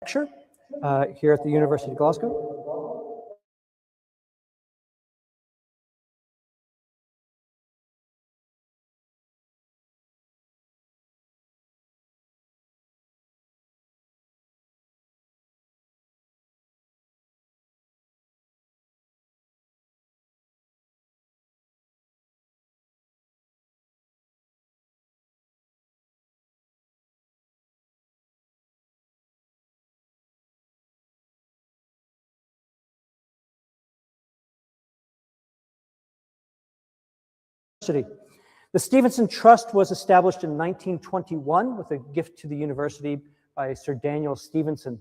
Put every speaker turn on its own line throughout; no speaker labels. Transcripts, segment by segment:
lecture here at the University of Glasgow. The Stevenson Trust was established in 1921 with a gift to the university by Sir Daniel Stevenson.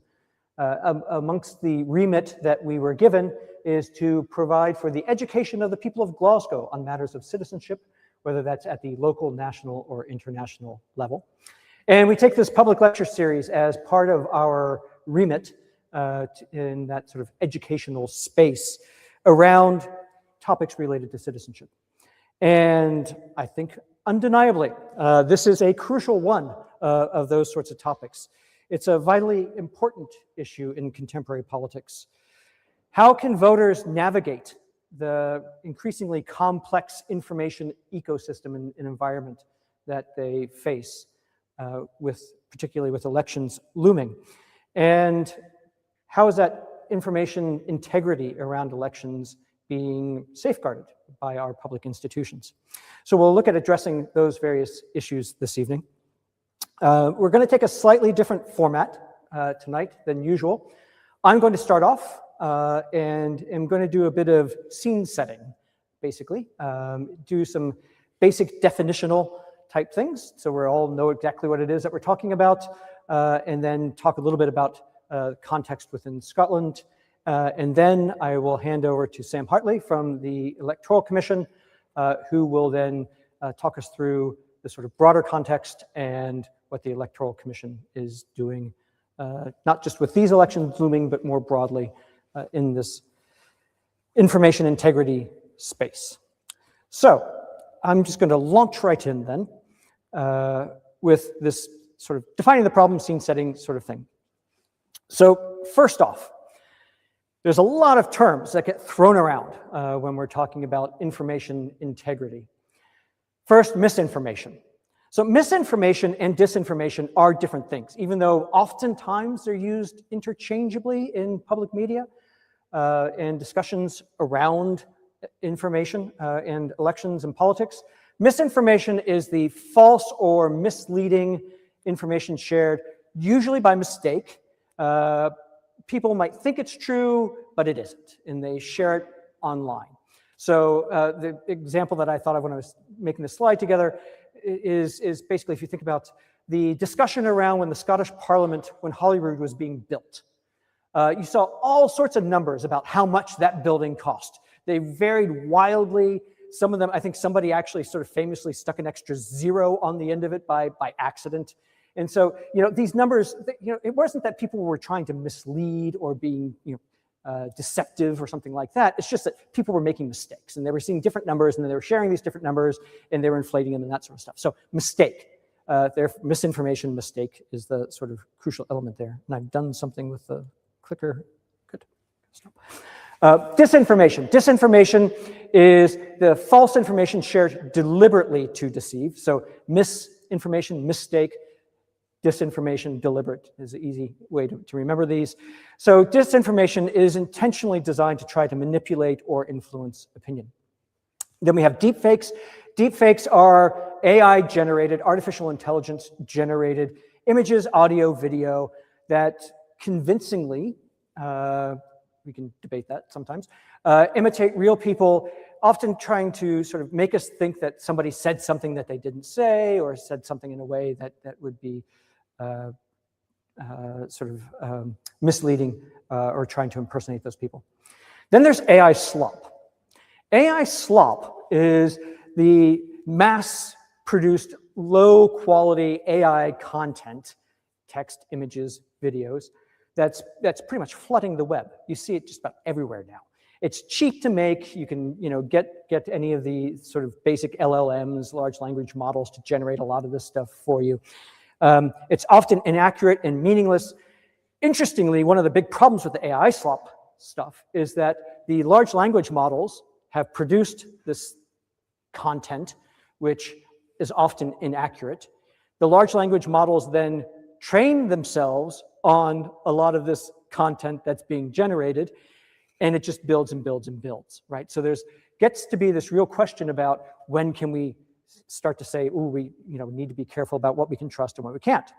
Amongst the remit that we were given is to provide for the education of the people of Glasgow on matters of citizenship, whether that's at the local, national, or international level. And we take this public lecture series as part of our remit in that sort of educational space around topics related to citizenship. And I think undeniably, this is a crucial one of those sorts of topics. It's a vitally important issue in contemporary politics. How can voters navigate the increasingly complex information ecosystem and environment that they face, particularly with elections looming? And how is that information integrity around elections being safeguarded by our public institutions? So we'll look at addressing those various issues this evening. We're going to take a slightly different format tonight than usual. I'm going to start off and am going to do a bit of scene setting, basically. Do some basic definitional type things, so we all know exactly what it is that we're talking about, and then talk a little bit about context within Scotland. And then I will hand over to Sam Hartley from the Electoral Commission, who will then talk us through the sort of broader context and what the Electoral Commission is doing, not just with these elections looming, but more broadly in this information integrity space. So I'm just going to launch right in then with this sort of defining the problem, scene setting sort of thing. So first off, there's a lot of terms that get thrown around when we're talking about information integrity. First, misinformation. So misinformation and disinformation are different things, even though oftentimes they're used interchangeably in public media and discussions around information and elections and politics. Misinformation is the false or misleading information shared, usually by mistake. People might think it's true, but it isn't, and they share it online. So the example that I thought of when I was making this slide together is basically, if you think about the discussion around when the Scottish Parliament, when Holyrood was being built. You saw all sorts of numbers about how much that building cost. They varied wildly. Some of them, I think somebody actually sort of famously stuck an extra zero on the end of it by accident. And so, these numbers, it wasn't that people were trying to mislead or being, deceptive or something like that. It's just that people were making mistakes and they were seeing different numbers and then they were sharing these different numbers and they were inflating them and that sort of stuff. So mistake, their misinformation mistake is the sort of crucial element there. And I've done something with the clicker. Good. Disinformation. Disinformation is the false information shared deliberately to deceive. So misinformation, mistake. Disinformation, deliberate is an easy way to remember these. So disinformation is intentionally designed to try to manipulate or influence opinion. Then we have deepfakes. Deepfakes are AI-generated, artificial intelligence-generated images, audio, video that convincingly, we can debate that sometimes, imitate real people, often trying to sort of make us think that somebody said something that they didn't say or said something in a way that would be misleading or trying to impersonate those people. Then there's AI slop. AI slop is the mass-produced, low-quality AI content, text, images, videos, that's pretty much flooding the web. You see it just about everywhere now. It's cheap to make. You can get any of the sort of basic LLMs, large language models, to generate a lot of this stuff for you. It's often inaccurate and meaningless. Interestingly, one of the big problems with the AI slop stuff is that the large language models have produced this content, which is often inaccurate. The large language models then train themselves on a lot of this content that's being generated, and it just builds and builds and builds, right? So there's gets to be this real question about when can we start to say, ooh, we need to be careful about what we can trust and what we can't.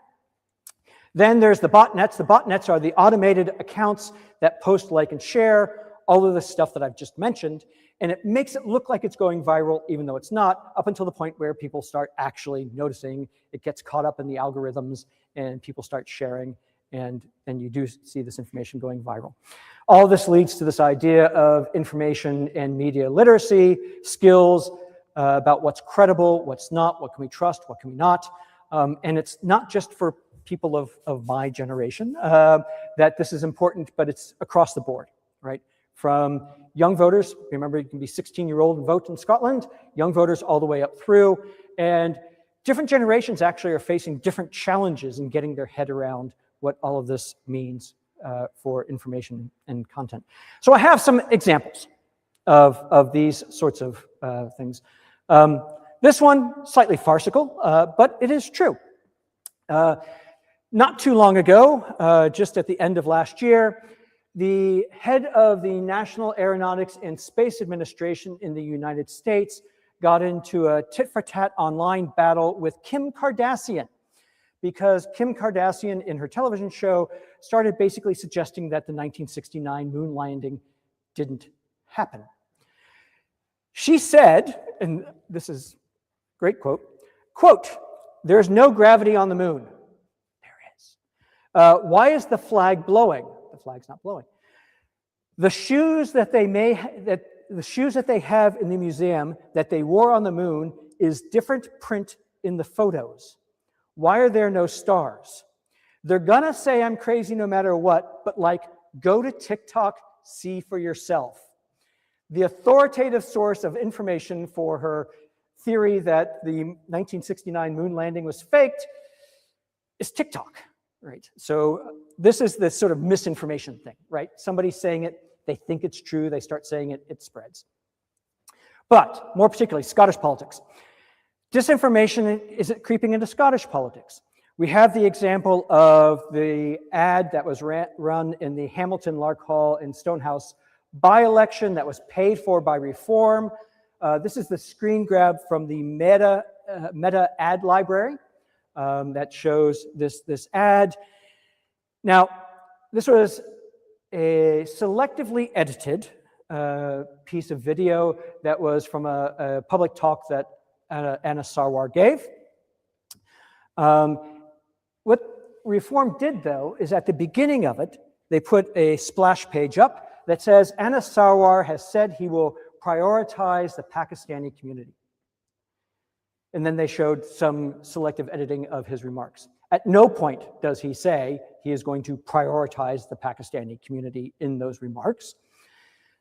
Then there's the botnets. The botnets are the automated accounts that post, like, and share all of the stuff that I've just mentioned, and it makes it look like it's going viral, even though it's not, up until the point where people start actually noticing. It gets caught up in the algorithms, and people start sharing, and you do see this information going viral. All this leads to this idea of information and media literacy, skills about what's credible, what's not, what can we trust, what can we not. And it's not just for people of my generation that this is important, but it's across the board, right? From young voters, remember you can be 16-year-old and vote in Scotland, young voters all the way up through, and different generations actually are facing different challenges in getting their head around what all of this means for information and content. So I have some examples of these sorts of things. This one, slightly farcical, but it is true. Not too long ago, just at the end of last year, the head of the National Aeronautics and Space Administration in the United States got into a tit-for-tat online battle with Kim Kardashian, because Kim Kardashian, in her television show, started basically suggesting that the 1969 moon landing didn't happen. She said, and this is a great quote, "There's no gravity on the moon." There is. Why is the flag blowing? The flag's not blowing. The shoes that they have in the museum that they wore on the moon is different print in the photos. Why are there no stars? They're gonna say I'm crazy no matter what, but like, go to TikTok, see for yourself. The authoritative source of information for her theory that the 1969 moon landing was faked is TikTok, right? So this is this sort of misinformation thing, right? Somebody's saying it, they think it's true, they start saying it, it spreads. But more particularly, Scottish politics. Disinformation is creeping into Scottish politics. We have the example of the ad that was run in the Hamilton, Lark Hall, and Stonehouse by-election that was paid for by Reform. This is the screen grab from the Meta ad library that shows this ad. Now, this was a selectively edited piece of video that was from a public talk that Anna Sarwar gave. What Reform did, though, is at the beginning of it, they put a splash page up that says, Anna Sarwar has said he will prioritize the Pakistani community. And then they showed some selective editing of his remarks. At no point does he say he is going to prioritize the Pakistani community in those remarks.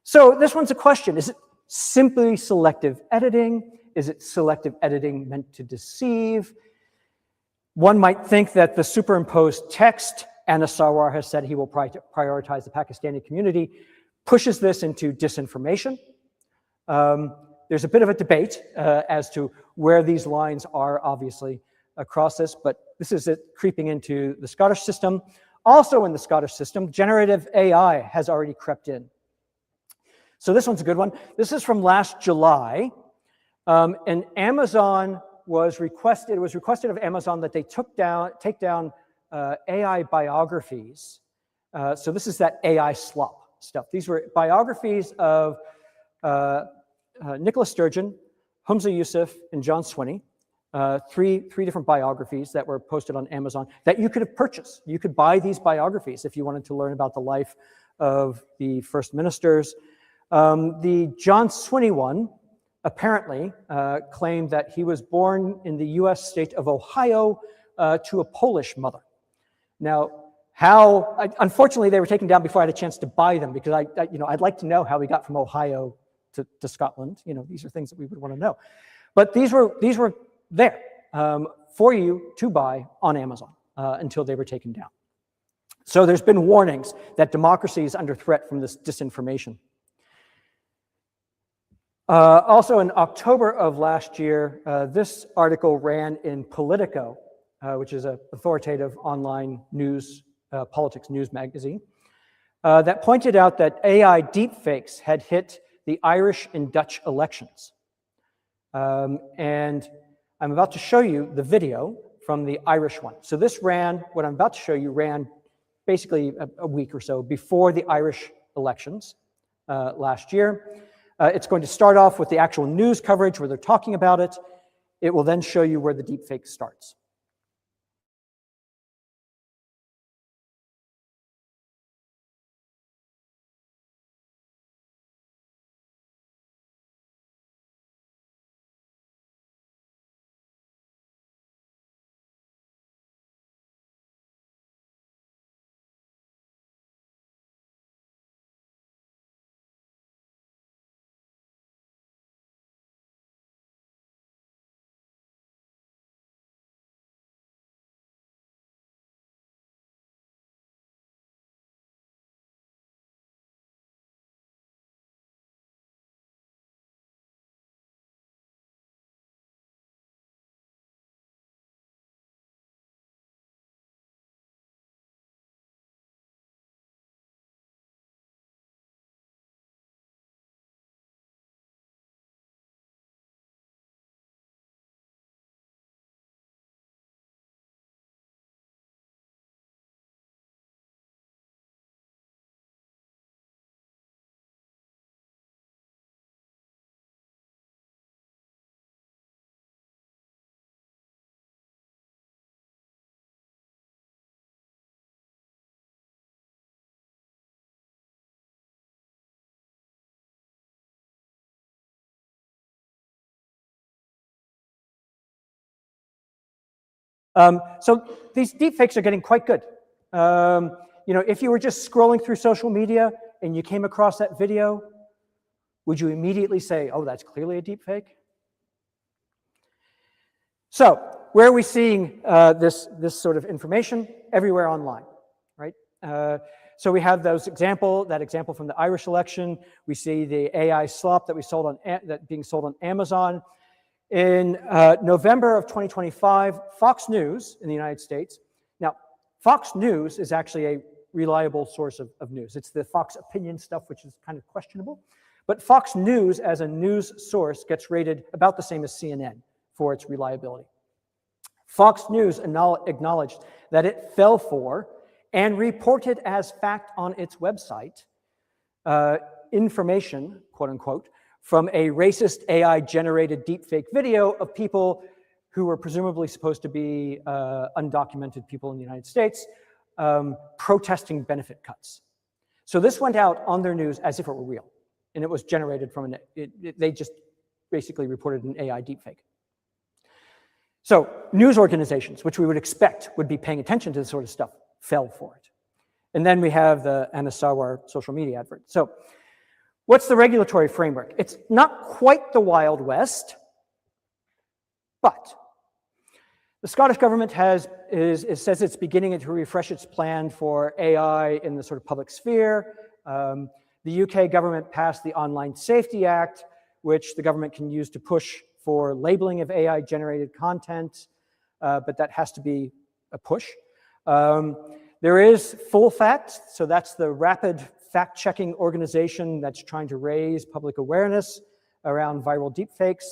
So this one's a question. Is it simply selective editing? Is it selective editing meant to deceive? One might think that the superimposed text, Anna Sarwar has said he will prioritize the Pakistani community, pushes this into disinformation. There's a bit of a debate as to where these lines are, obviously, across this, but this is it creeping into the Scottish system. Also in the Scottish system, generative AI has already crept in. So this one's a good one. This is from last July, and Amazon was requested, it was requested of Amazon that they take down AI biographies. So this is that AI slop stuff. These were biographies of Nicola Sturgeon, Humza Yousaf, and John Swinney. Three different biographies that were posted on Amazon that you could have purchased. You could buy these biographies if you wanted to learn about the life of the first ministers. The John Swinney one apparently claimed that he was born in the US state of Ohio to a Polish mother. Now, unfortunately, they were taken down before I had a chance to buy them, because I'd like to know how we got from Ohio to Scotland. These are things that we would want to know. But these were there for you to buy on Amazon until they were taken down. So there's been warnings that democracy is under threat from this disinformation. Also in October of last year, this article ran in Politico, which is an authoritative online news, politics news magazine, that pointed out that AI deepfakes had hit the Irish and Dutch elections. And I'm about to show you the video from the Irish one. So this ran, what I'm about to show you ran basically a week or so before the Irish elections last year. It's going to start off with the actual news coverage where they're talking about it. It will then show you where the deepfake starts. So these deepfakes are getting quite good. You know, if you were just scrolling through social media and you came across that video, would you immediately say, oh, that's clearly a deepfake? So where are we seeing this sort of information? Everywhere online, right? So we have that example from the Irish election. We see the AI slop that being sold on Amazon. In November of 2025, Fox News in the United States. Now, Fox News is actually a reliable source of news. It's the Fox opinion stuff, which is kind of questionable. But Fox News as a news source gets rated about the same as CNN for its reliability. Fox News acknowledged that it fell for and reported as fact on its website information, quote unquote, from a racist AI-generated deepfake video of people who were presumably supposed to be undocumented people in the United States protesting benefit cuts. So this went out on their news as if it were real, and it was generated from they just basically reported an AI deepfake. So news organizations, which we would expect would be paying attention to this sort of stuff, fell for it. And then we have the Anna Sawar social media advert. So what's the regulatory framework? It's not quite the Wild West, but the Scottish government says it's beginning to refresh its plan for AI in the sort of public sphere. The UK government passed the Online Safety Act, which the government can use to push for labeling of AI-generated content, but that has to be a push. There is Full Fact, so that's the rapid fact-checking organization that's trying to raise public awareness around viral deepfakes.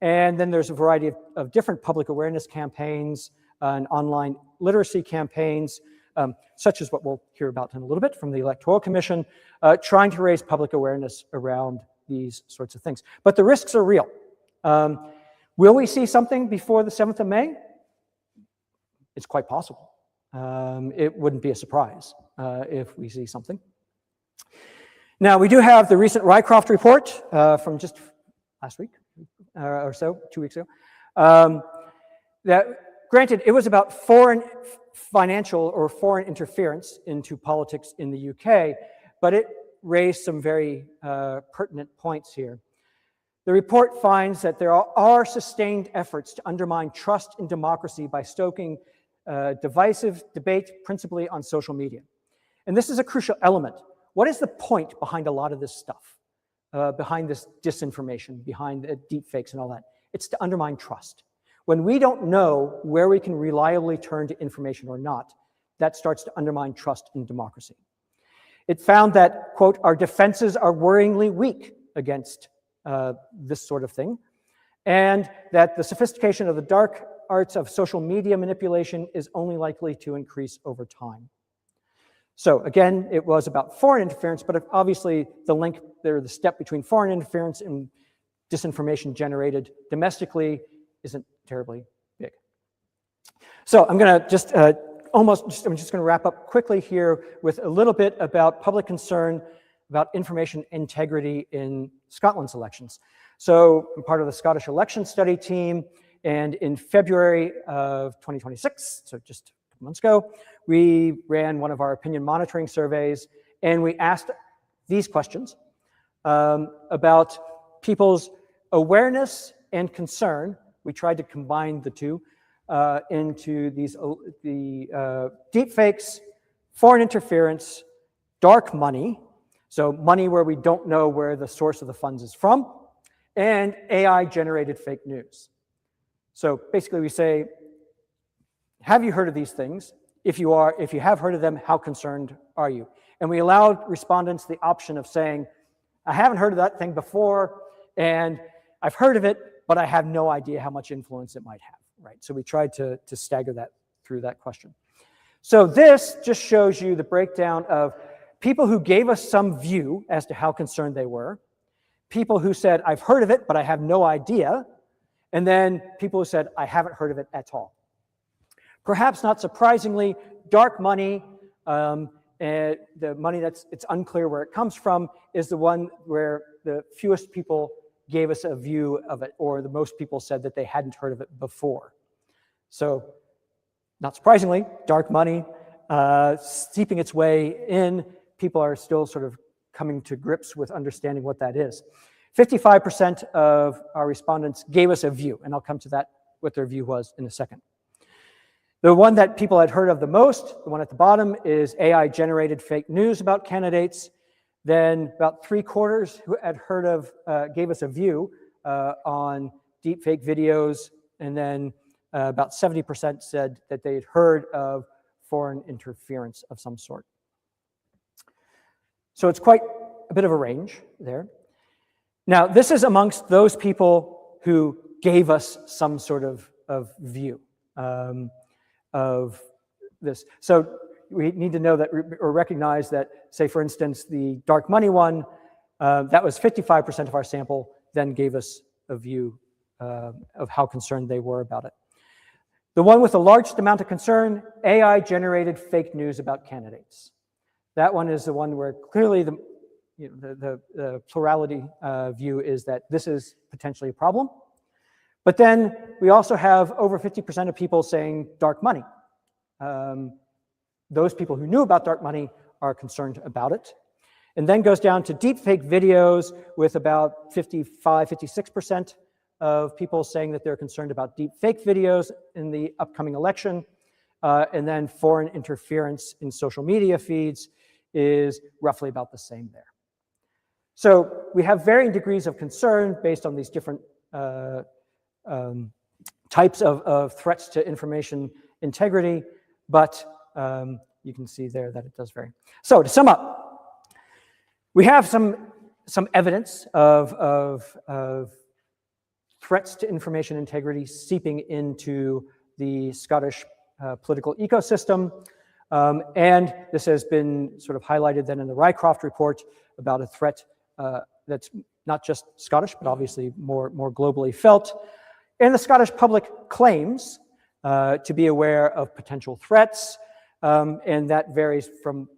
And then there's a variety of different public awareness campaigns and online literacy campaigns, such as what we'll hear about in a little bit from the Electoral Commission, trying to raise public awareness around these sorts of things. But the risks are real. Will we see something before the 7th of May? It's quite possible. It wouldn't be a surprise if we see something. Now, we do have the recent Rycroft report from just last week or so, 2 weeks ago. That, granted, it was about foreign financial or foreign interference into politics in the UK, but it raised some very pertinent points here. The report finds that there are sustained efforts to undermine trust in democracy by stoking divisive debate, principally on social media. And this is a crucial element. What is the point behind a lot of this stuff? Behind this disinformation, behind the deepfakes and all that? It's to undermine trust. When we don't know where we can reliably turn to information or not, that starts to undermine trust in democracy. It found that, quote, our defenses are worryingly weak against this sort of thing, and that the sophistication of the dark arts of social media manipulation is only likely to increase over time. So again, it was about foreign interference, but obviously the link there, the step between foreign interference and disinformation generated domestically isn't terribly big. So I'm going to just I'm just going to wrap up quickly here with a little bit about public concern about information integrity in Scotland's elections. So I'm part of the Scottish election study team, and in February of 2026, so just a couple months ago, we ran one of our opinion monitoring surveys, and we asked these questions about people's awareness and concern. We tried to combine the two into these deepfakes, foreign interference, dark money, so money where we don't know where the source of the funds is from, and AI-generated fake news. So basically we say, have you heard of these things? If you have heard of them, how concerned are you? And we allowed respondents the option of saying, I haven't heard of that thing before, and I've heard of it, but I have no idea how much influence it might have, right? So we tried to stagger that through that question. So this just shows you the breakdown of people who gave us some view as to how concerned they were, people who said, I've heard of it, but I have no idea, and then people who said, I haven't heard of it at all. Perhaps not surprisingly, dark money, and the money it's unclear where it comes from, is the one where the fewest people gave us a view of it, or the most people said that they hadn't heard of it before. So, not surprisingly, dark money seeping its way in, people are still sort of coming to grips with understanding what that is. 55% of our respondents gave us a view, and I'll come to that, what their view was in a second. The one that people had heard of the most, the one at the bottom, is AI-generated fake news about candidates. Then about 3/4 who had heard of, gave us a view on deepfake videos, and then about 70% said that they had heard of foreign interference of some sort. So it's quite a bit of a range there. Now, this is amongst those people who gave us some sort of view of this. So we need to know that, or recognize that, say, for instance, the dark money one, that was 55% of our sample, then gave us a view of how concerned they were about it. The one with the largest amount of concern, AI-generated fake news about candidates. That one is the one where clearly the plurality view is that this is potentially a problem. But then we also have over 50% of people saying dark money. Those people who knew about dark money are concerned about it. And then goes down to deepfake videos with about 55, 56% of people saying that they're concerned about deepfake videos in the upcoming election. And then foreign interference in social media feeds is roughly about the same there. So we have varying degrees of concern based on these different types of threats to information integrity, but you can see there that it does vary. So to sum up, we have some evidence of threats to information integrity seeping into the Scottish political ecosystem. And this has been sort of highlighted then in the Rycroft report about a threat that's not just Scottish, but obviously more globally felt. And the Scottish public claims to be aware of potential threats, and that varies from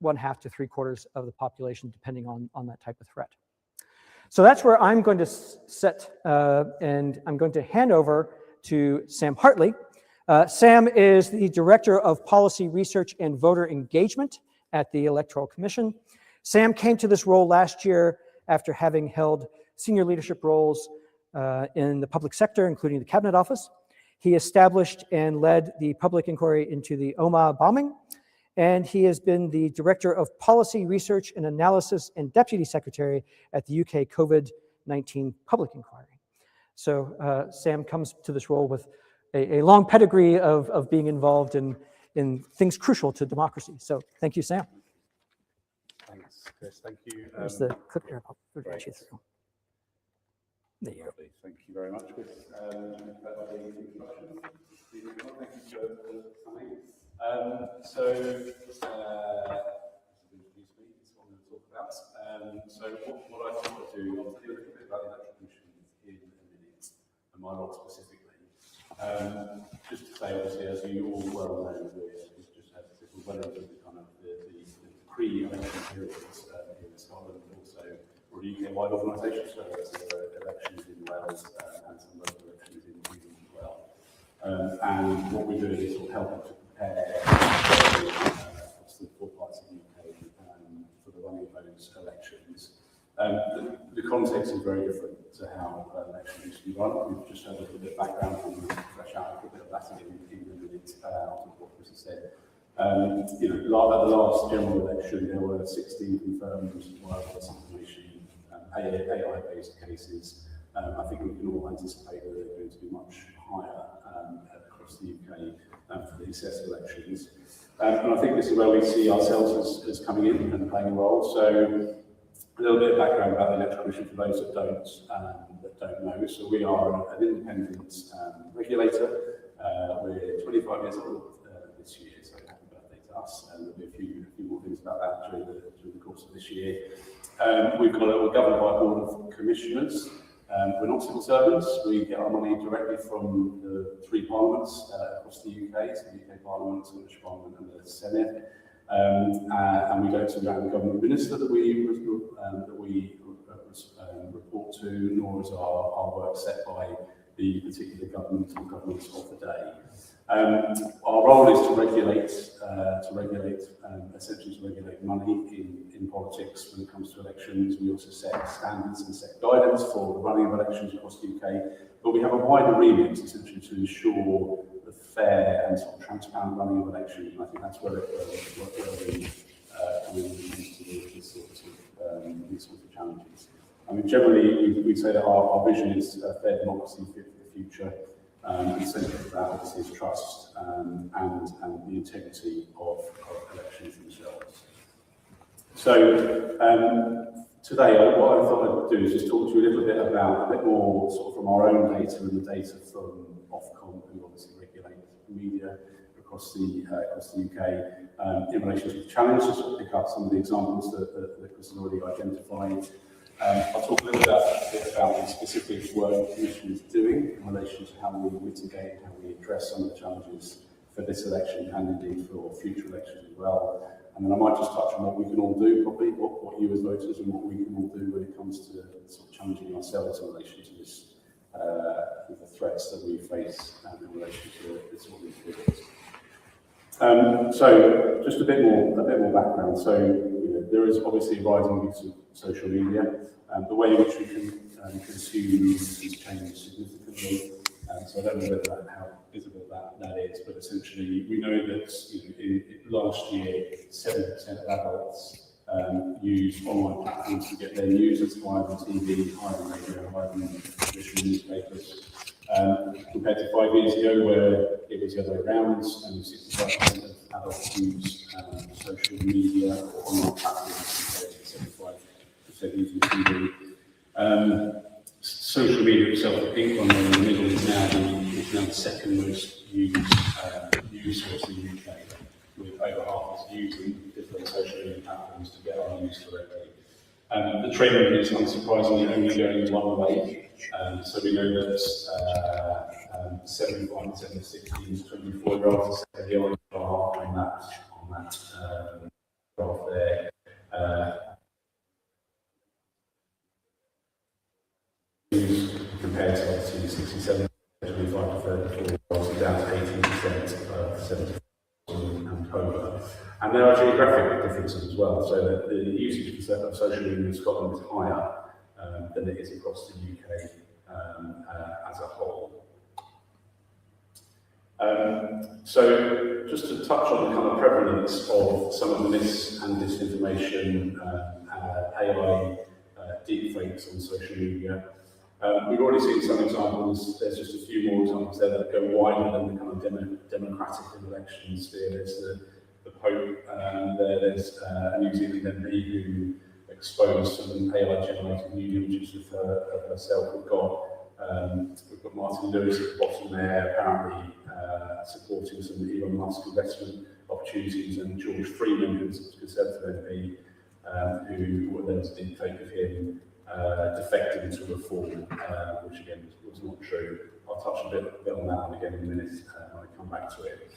1/2 to 3/4 of the population, depending on that type of threat. So that's where I'm going to set, and I'm going to hand over to Sam Hartley. Sam is the Director of Policy Research and Voter Engagement at the Electoral Commission. Sam came to this role last year after having held senior leadership roles in the public sector, including the Cabinet Office. He established and led the public inquiry into the Omagh bombing and he has been the Director of Policy, Research and Analysis and Deputy Secretary at the UK COVID-19 Public Inquiry. So Sam comes to this role with a long pedigree of being involved in things crucial to democracy. So thank you, Sam.
Thanks, Chris. Thank you.
There's the clip here. I'll put you through. There you go.
Thank you very much, Chris. Thank you for coming. So, introduce me, it's what I'm going to talk about. So, what I thought I'd do, I'll tell you a little bit about the Electoral Commission in a minute, and my role specifically. Just to say, obviously, as you all well know, we've just had well into the kind of the pre-election periods here in Scotland, but also we're a UK-wide organisation, so there's elections in Wales and some local elections in England as well. And what we're doing is sort of helping to prepare the four parts of the UK for the running of those elections. The context is very different to how elections used to be run. We've just had a little bit of background and fresh out a little bit of that in a minute after what Chris has said. At the last general election, there were 16 confirmed wireless information, AI-based cases. I think we can all anticipate that they're going to be much higher across the UK for the assessed elections. And I think this is where we see ourselves as coming in and playing a role. So a little bit of background about the Electoral Commission for those that don't know. So we are an independent regulator. We're 25 years old this year, so happy birthday to us. And there'll be a few more things about that during the course of this year. We're governed by a board of commissioners. We're not civil servants. We get our money directly from the three parliaments across the UK, so the UK Parliament, Scottish Parliament and the Senate. And we don't send out the government minister that we report to, nor is our work set by the particular government or governments of the day. Our role is to regulate, essentially to regulate money in politics when it comes to elections. We also set standards and set guidance for the running of elections across the UK, but we have a wider remit essentially to ensure the fair and sort of transparent running of elections, and I think that's where we come into these sorts of challenges. I mean, generally, we say that our vision is a fair democracy for the future. Essentially for that, obviously, is trust and the integrity of elections themselves. So today, what I thought I'd do is just talk to you a little bit about a bit more sort of from our own data and the data from Ofcom, who obviously regulate media across the UK, in relation to the challenges, sort of pick up some of the examples that Chris has already identified. I'll talk a little bit about the specific work the Commission is doing in relation to how we mitigate, how we address some of the challenges for this election and indeed for future elections as well. And then I might just touch on what we can all do, probably, what you as voters and what we can all do when it comes to sort of challenging ourselves in relation to this, the threats that we face in relation to this sort of periods. So just a bit more background. So there is obviously rising use of social media. The way in which we can consume news has changed significantly. So I don't know how visible that is, but essentially we know that last year 7% of adults use online platforms to get their news. It's higher than TV, higher than radio, higher than traditional newspapers. Compared to 5 years ago, where it was the other way around, and 65% of adults use social media or online platforms compared to 75% using TV. Social media itself, the pink one in the middle, is now the second most used news source in the UK, with over half of us using different social media platforms to get our news directly. The trend is unsurprisingly only going one way. So we know that 75% of 16 to 24-year-olds are secondly on that graph there. Compared to obviously 67, 25 to 34-year-olds, down to 18% of 70 and over. And there are geographic differences as well, so that the usage of social media in Scotland is higher than it is across the UK as a whole. So just to touch on the kind of prevalence of some of the mis and disinformation, AI, deepfakes on social media. We've already seen some examples. There's just a few more examples there that go wider than the kind of democratic elections sphere. There's the Pope, there's a New Zealand MP who exposed some AI-generated nude images of herself. We've got Martin Lewis at the bottom there, apparently supporting some Elon Musk investment opportunities, and George Freeman, who's a Conservative MP, who there was a deep fake of him defecting to reform, which again was not true. I'll touch a bit on that one again in a minute when I come back to it.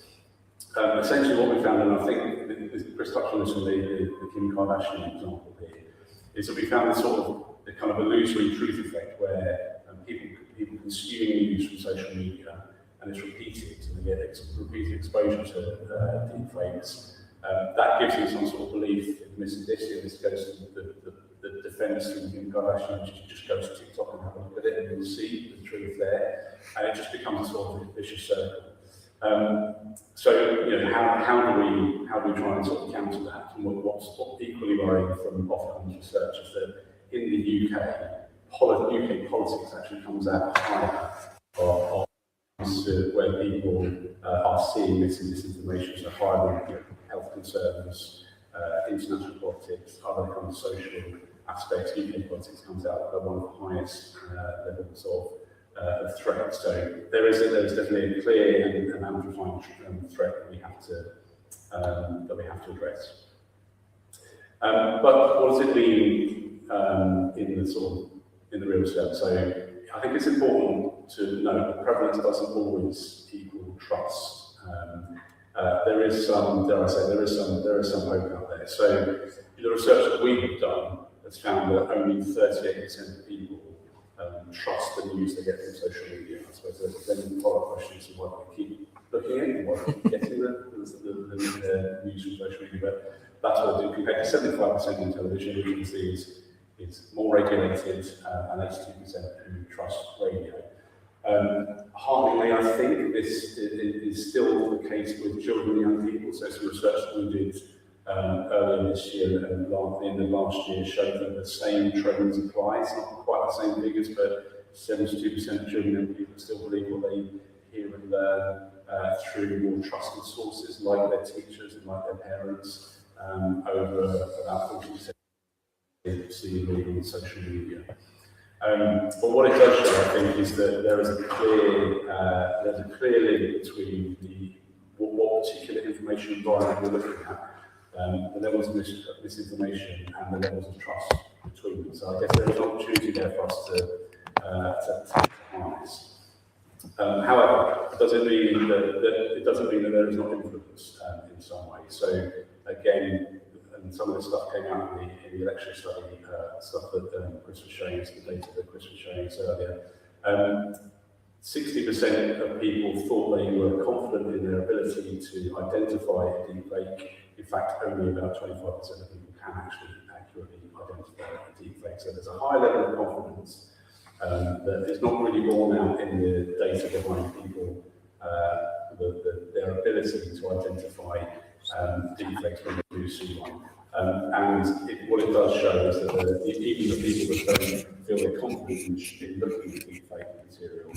Essentially what we found, and I think Chris touched on this from the Kim Kardashian example here, is that we found this sort of the kind of illusory truth effect where people consume news from social media and it's repeated, and they get repeated exposure to deepfakes. That gives them some sort of belief in this and this, and this goes to the defence from Kim Kardashian, which just goes to TikTok and have a look at it, and you'll see the truth there, and it just becomes a sort of vicious circle. So, you know, how do we try and sort of counter that? And what's equally worrying from Ofcom's research is that in the UK politics actually comes out higher of where people are seeing this and disinformation, so higher than health concerns, international politics, other kind of social aspects. UK politics comes out at one of the highest levels of threat. So there is definitely a clear and amplifying threat that we have to address. But what does it mean in the real sense? So I think it's important to note that prevalence doesn't always equal trust. There is some, dare I say, there is some hope out there. So the research that we have done has found that only 38% of people trust the news they get from social media. I suppose there's then follow-up questions of why they keep looking at it, why they keep getting the news from social media. But that's what I do, compared to 75% in television, which you can see is more regulated, and 82% who trust radio. Hearteningly, I think this is still the case with children and young people. So some research that we did earlier this year and in the last year showed that the same trends apply. It's not quite the same figures, but 72% of children and young people still believe what they hear and learn through more trusted sources like their teachers and like their parents, over about 40% see reading on social media. But what it does show, I think, is that there is a clear link between what particular information environment we're looking at, the levels of misinformation and the levels of trust between them. So I guess there is an opportunity there for us to harness. However, it doesn't mean that there is not influence in some way. So again, and some of this stuff came out in the election study, stuff that Chris was showing us, the data that Chris was showing us earlier. 60% of people thought they were confident in their ability to identify a deepfake. In fact, only about 25% of people can actually accurately identify a deepfake. So there's a high level of confidence that is not really borne out in the data behind people, their ability to identify deepfakes when they do see one. What it does show is that even the people that don't feel they're confident in looking at deepfake material,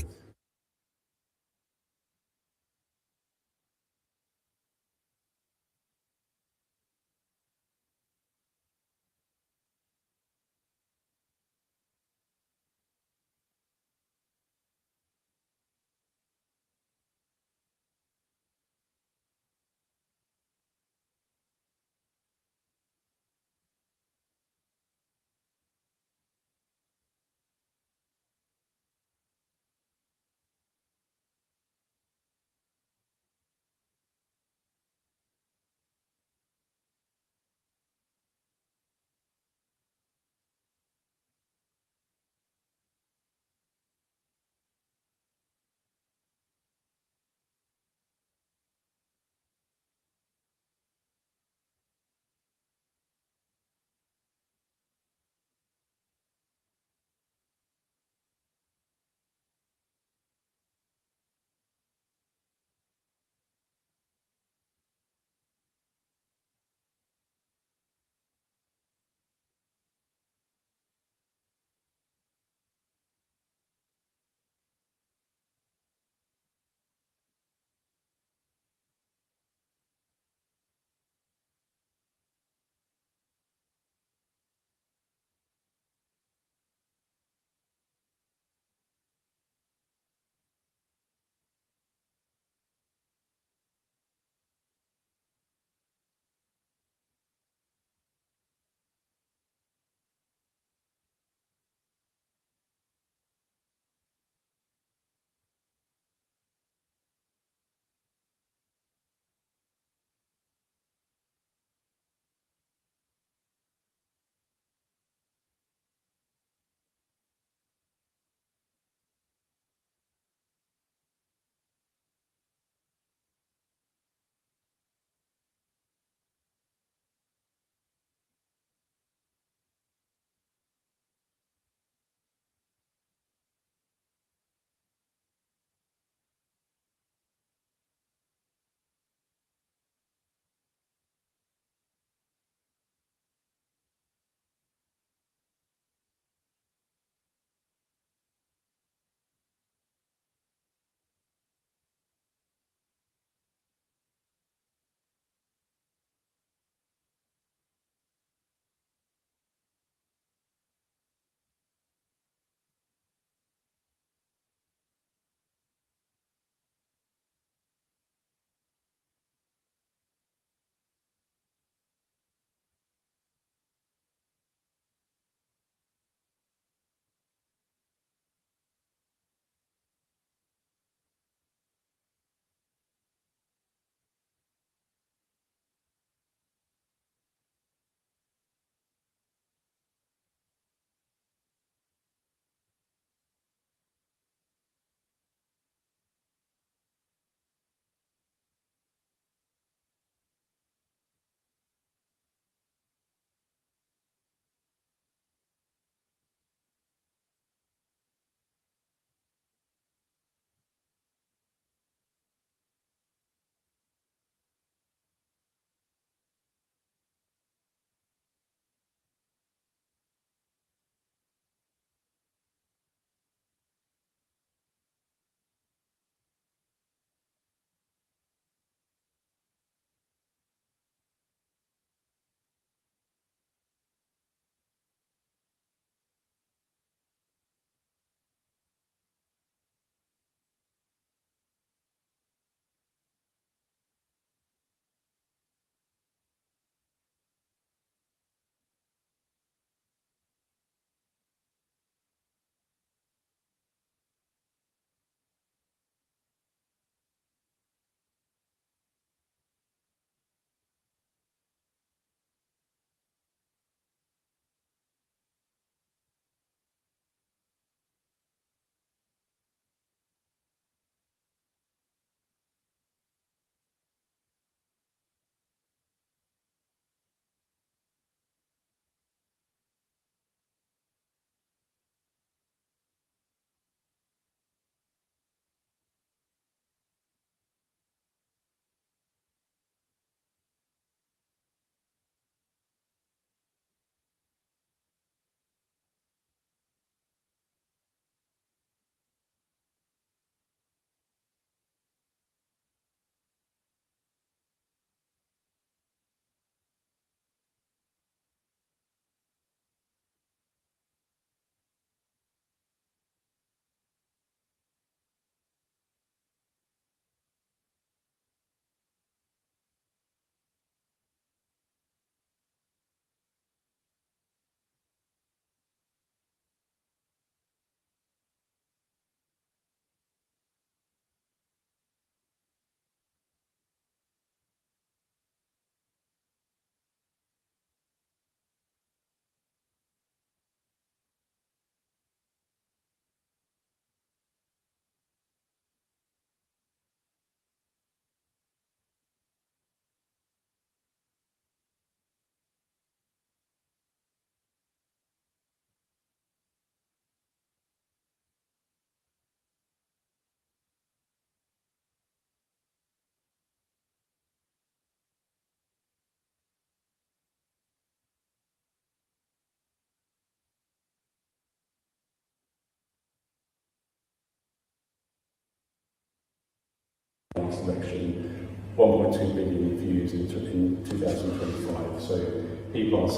last election, 1.2 billion views in 2025. So people are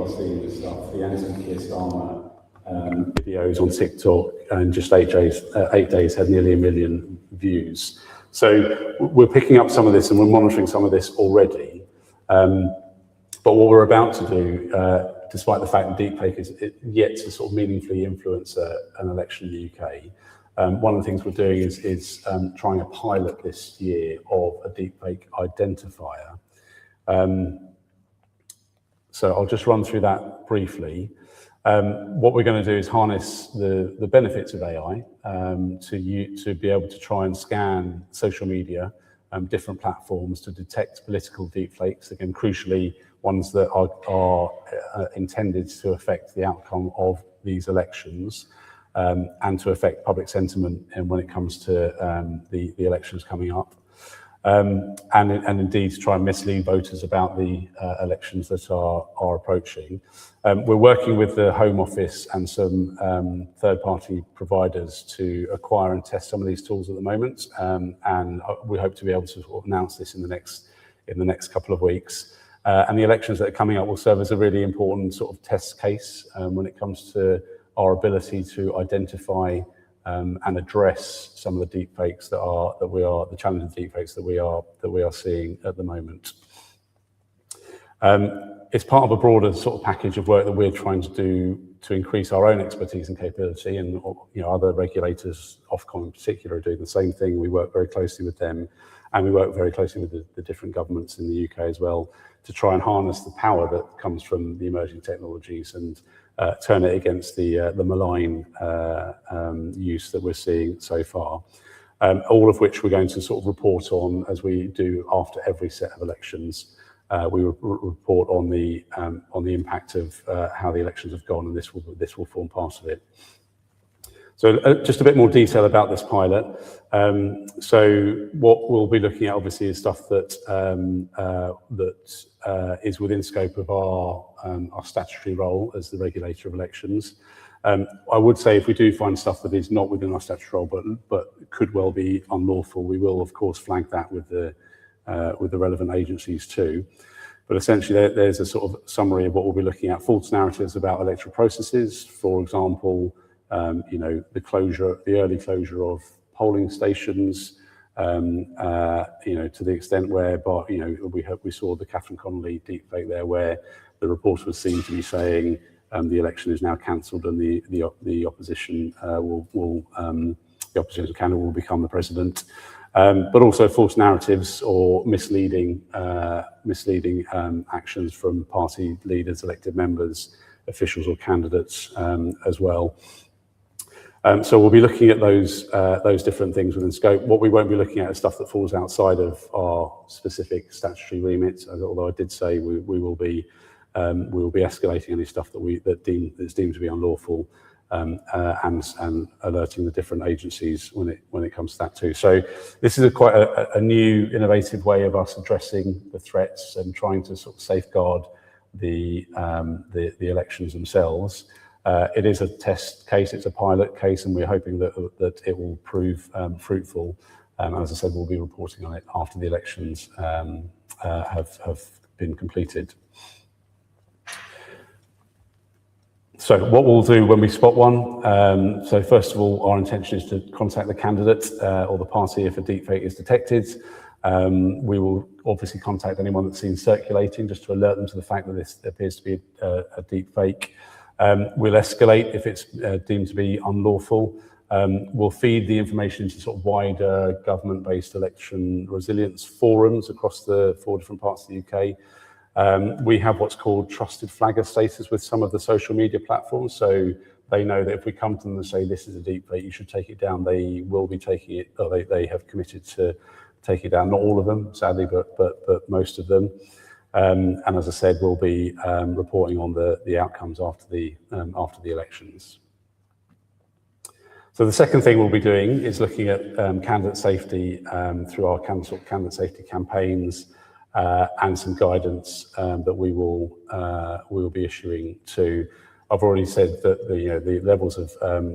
seeing this stuff. The anti-Keir Starmer videos on TikTok, and just 8 days had nearly 1 million views. So we're picking up some of this and we're monitoring some of this already. But what we're about to do, despite the fact that deepfake is yet to sort of meaningfully influence an election in the UK, one of the things we're doing is trying a pilot this year of a deepfake identifier. So I'll just run through that briefly. What we're going to do is harness the benefits of AI to be able to try and scan social media, different platforms to detect political deepfakes, again, crucially, ones that are intended to affect the outcome of these elections and to affect public sentiment when it comes to the elections coming up. And indeed to try and mislead voters about the elections that are approaching. We're working with the Home Office and some third-party providers to acquire and test some of these tools at the moment, and we hope to be able to sort of announce this in the next couple of weeks. And the elections that are coming up will serve as a really important sort of test case when it comes to our ability to identify and address some of the deepfakes the challenging deepfakes that we are seeing at the moment. It's part of a broader sort of package of work that we're trying to do to increase our own expertise and capability, and other regulators, Ofcom in particular, are doing the same thing. We work very closely with them, and we work very closely with the different governments in the UK as well to try and harness the power that comes from the emerging technologies and turn it against the malign use that we're seeing so far. All of which we're going to sort of report on as we do after every set of elections. We report on the impact of how the elections have gone, and this will form part of it. So just a bit more detail about this pilot. So what we'll be looking at obviously is stuff that is within scope of our statutory role as the regulator of elections. I would say if we do find stuff that is not within our statutory role but could well be unlawful, we will of course flag that with the relevant agencies too. But essentially there's a sort of summary of what we'll be looking at: false narratives about electoral processes, for example, the early closure of polling stations, to the extent where, we saw the Catherine Connolly deepfake there, where the reporter was seen to be saying the election is now cancelled and the opposition the opposition candidate will become the president. But also false narratives or misleading actions from party leaders, elected members, officials or candidates as well. So we'll be looking at those different things within scope. What we won't be looking at is stuff that falls outside of our specific statutory remit. Although I did say we will be escalating any stuff that's deemed to be unlawful, and alerting the different agencies when it comes to that too. So this is quite a new, innovative way of us addressing the threats and trying to sort of safeguard the elections themselves. It is a test case, it's a pilot case, and we're hoping that it will prove fruitful. As I said, we'll be reporting on it after the elections have been completed. So what we'll do when we spot one, so first of all, our intention is to contact the candidate or the party if a deepfake is detected. We will obviously contact anyone that's seen circulating just to alert them to the fact that this appears to be a deepfake. We'll escalate if it's deemed to be unlawful. We'll feed the information into sort of wider government-based election resilience forums across the 4 different parts of the UK. We have what's called trusted flagger status with some of the social media platforms, so they know that if we come to them and say this is a deepfake, you should take it down, they will be taking it, or they have committed to take it down. Not all of them, sadly, but most of them. And as I said, we'll be reporting on the outcomes after the elections. So the second thing we'll be doing is looking at candidate safety through our candidate safety campaigns and some guidance that we will be issuing too. I've already said that the levels of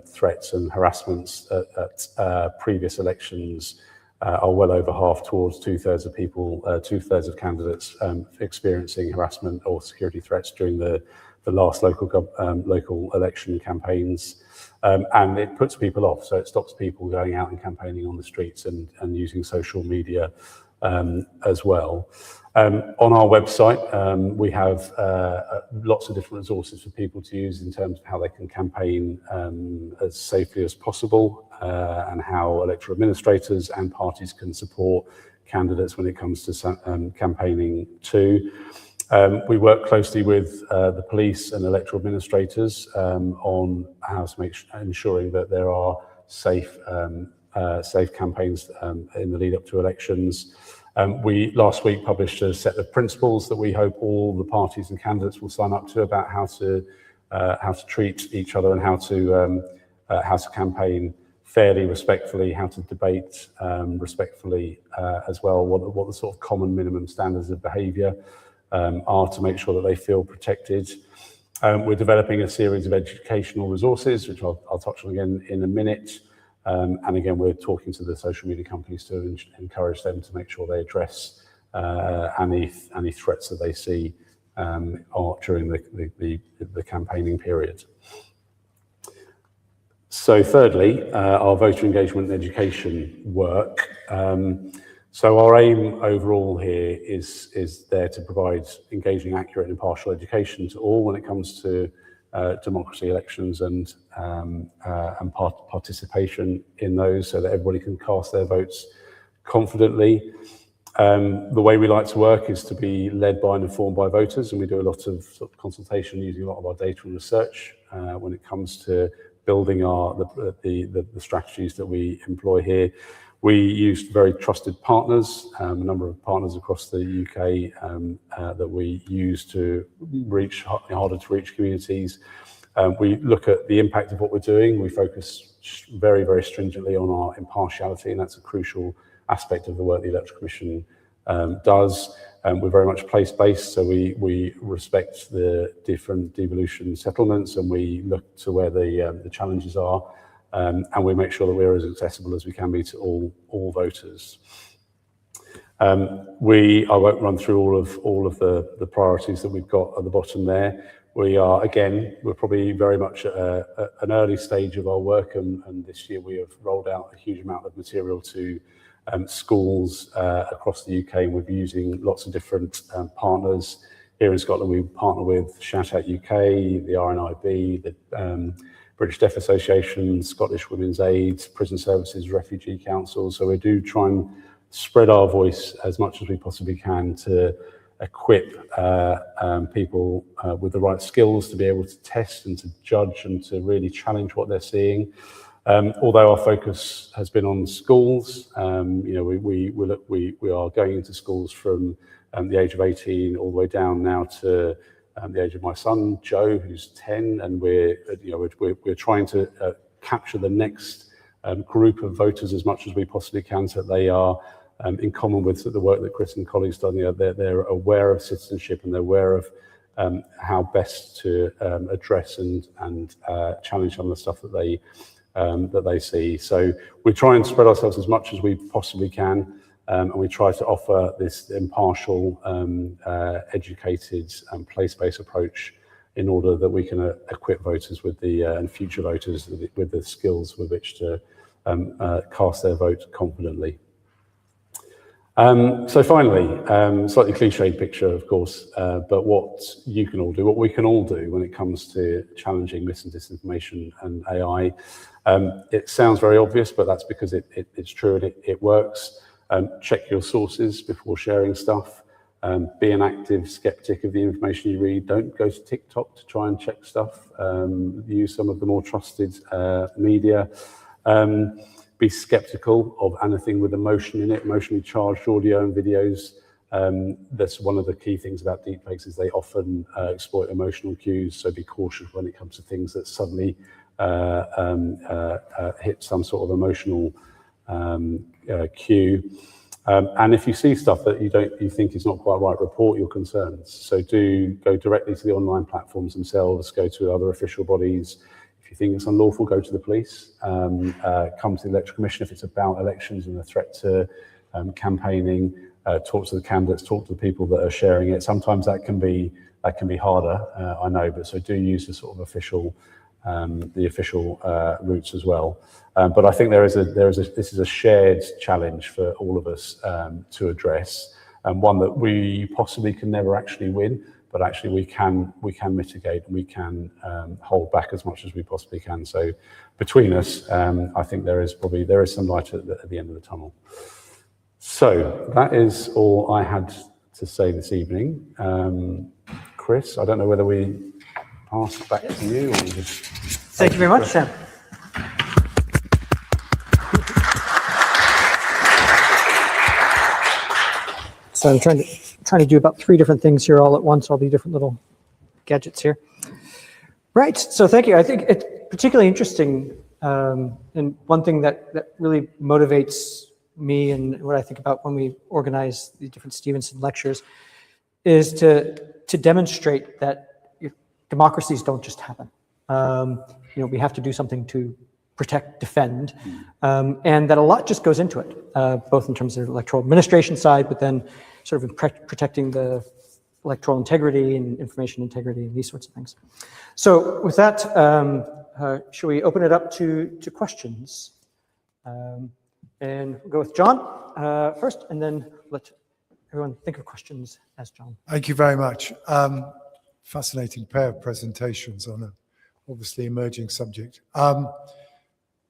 threats and harassments at previous elections
are well over half, towards 2/3 of people, 2/3 of candidates experiencing harassment or security threats during the last local election campaigns. And it puts people off, so it stops people going out and campaigning on the streets and using social media as well. On our website, we have lots of different resources for people to use in terms of how they can campaign as safely as possible, and how electoral administrators and parties can support candidates when it comes to campaigning too. We work closely with the police and electoral administrators on how to ensuring that there are safe campaigns in the lead up to elections. We last week published a set of principles that we hope all the parties and candidates will sign up to about how to treat each other and how to campaign fairly, respectfully, how to debate respectfully as well, what the sort of common minimum standards of behaviour are to make sure that they feel protected. We're developing a series of educational resources, which I'll touch on again in a minute. And again, we're talking to the social media companies to encourage them to make sure they address any threats that they see during the campaigning period. So thirdly, our voter engagement and education work. So our aim overall here is there to provide engaging, accurate, and impartial education to all when it comes to democracy, elections, and participation in those, so that everybody can cast their votes confidently. The way we like to work is to be led by and informed by voters, and we do a lot of consultation using a lot of our data and research when it comes to building the strategies that we employ here. We used very trusted partners, a number of partners across the UK that we use to reach harder to reach communities. We look at the impact of what we're doing. We focus very, very stringently on our impartiality, and that's a crucial aspect of the work the Electoral Commission does. We're very much place-based, so we respect the different devolution settlements, and we look to where the challenges are. And we make sure that we're as accessible as we can be to all voters. I won't run through all of the priorities that we've got at the bottom there. We're probably very much at an early stage of our work, and this year we have rolled out a huge amount of material to schools across the UK, and we'll be using lots of different partners. Here in Scotland, we partner with Shout Out UK, the RNIB, the British Deaf Association, Scottish Women's Aid, Prison Services, Refugee Council. So we do try and spread our voice as much as we possibly can to equip people with the right skills to be able to test and to judge and to really challenge what they're seeing. Although our focus has been on schools, we are going into schools from the age of 18 all the way down now to the age of my son Joe, who's 10, and we're trying to capture the next group of voters as much as we possibly can, so that they are in common with the work that Chris and colleagues done. They're aware of citizenship, and they're aware of how best to address and challenge some of the stuff that they see. So we try and spread ourselves as much as we possibly can. And we try to offer this impartial, educated, place-based approach in order that we can equip voters with and future voters with the skills with which to cast their vote confidently. So finally, slightly cliched picture, of course, but what you can all do, what we can all do when it comes to challenging mis and disinformation and AI. It sounds very obvious, but that's because it's true and it works. Check your sources before sharing stuff. Be an active skeptic of the information you read. Don't go to TikTok to try and check stuff. Use some of the more trusted media. Be skeptical of anything with emotion in it, emotionally charged audio and videos. That's one of the key things about deepfakes, is they often exploit emotional cues, so be cautious when it comes to things that suddenly hit some sort of emotional cue. And if you see stuff that you think is not quite right, report your concerns. So do go directly to the online platforms themselves, go to other official bodies. If you think it's unlawful, go to the police. Come to the Electoral Commission if it's about elections and a threat to campaigning. Talk to the candidates, talk to the people that are sharing it. Sometimes that can be harder, I know, but so do use the sort of official routes as well. But I think this is a shared challenge for all of us to address, and one that we possibly can never actually win, but actually we can mitigate, and we can hold back as much as we possibly can. So between us, I think there is some light at the end of the tunnel. So that is all I had to say this evening. Chris, I don't know whether we pass it back to you or just...
Thank you very much, Sam. So I'm trying to do about 3 different things here all at once, all the different little gadgets here. Right, so thank you. I think it's particularly interesting, and one thing that really motivates me and what I think about when we organize the different Stevenson lectures is to demonstrate that democracies don't just happen. We have to do something to protect, defend, and that a lot just goes into it, both in terms of the electoral administration side, but then sort of protecting the electoral integrity and information integrity and these sorts of things. So with that, shall we open it up to questions? And we'll go with John first, and then let everyone think of questions as John.
Thank you very much. Fascinating pair of presentations on an obviously emerging subject.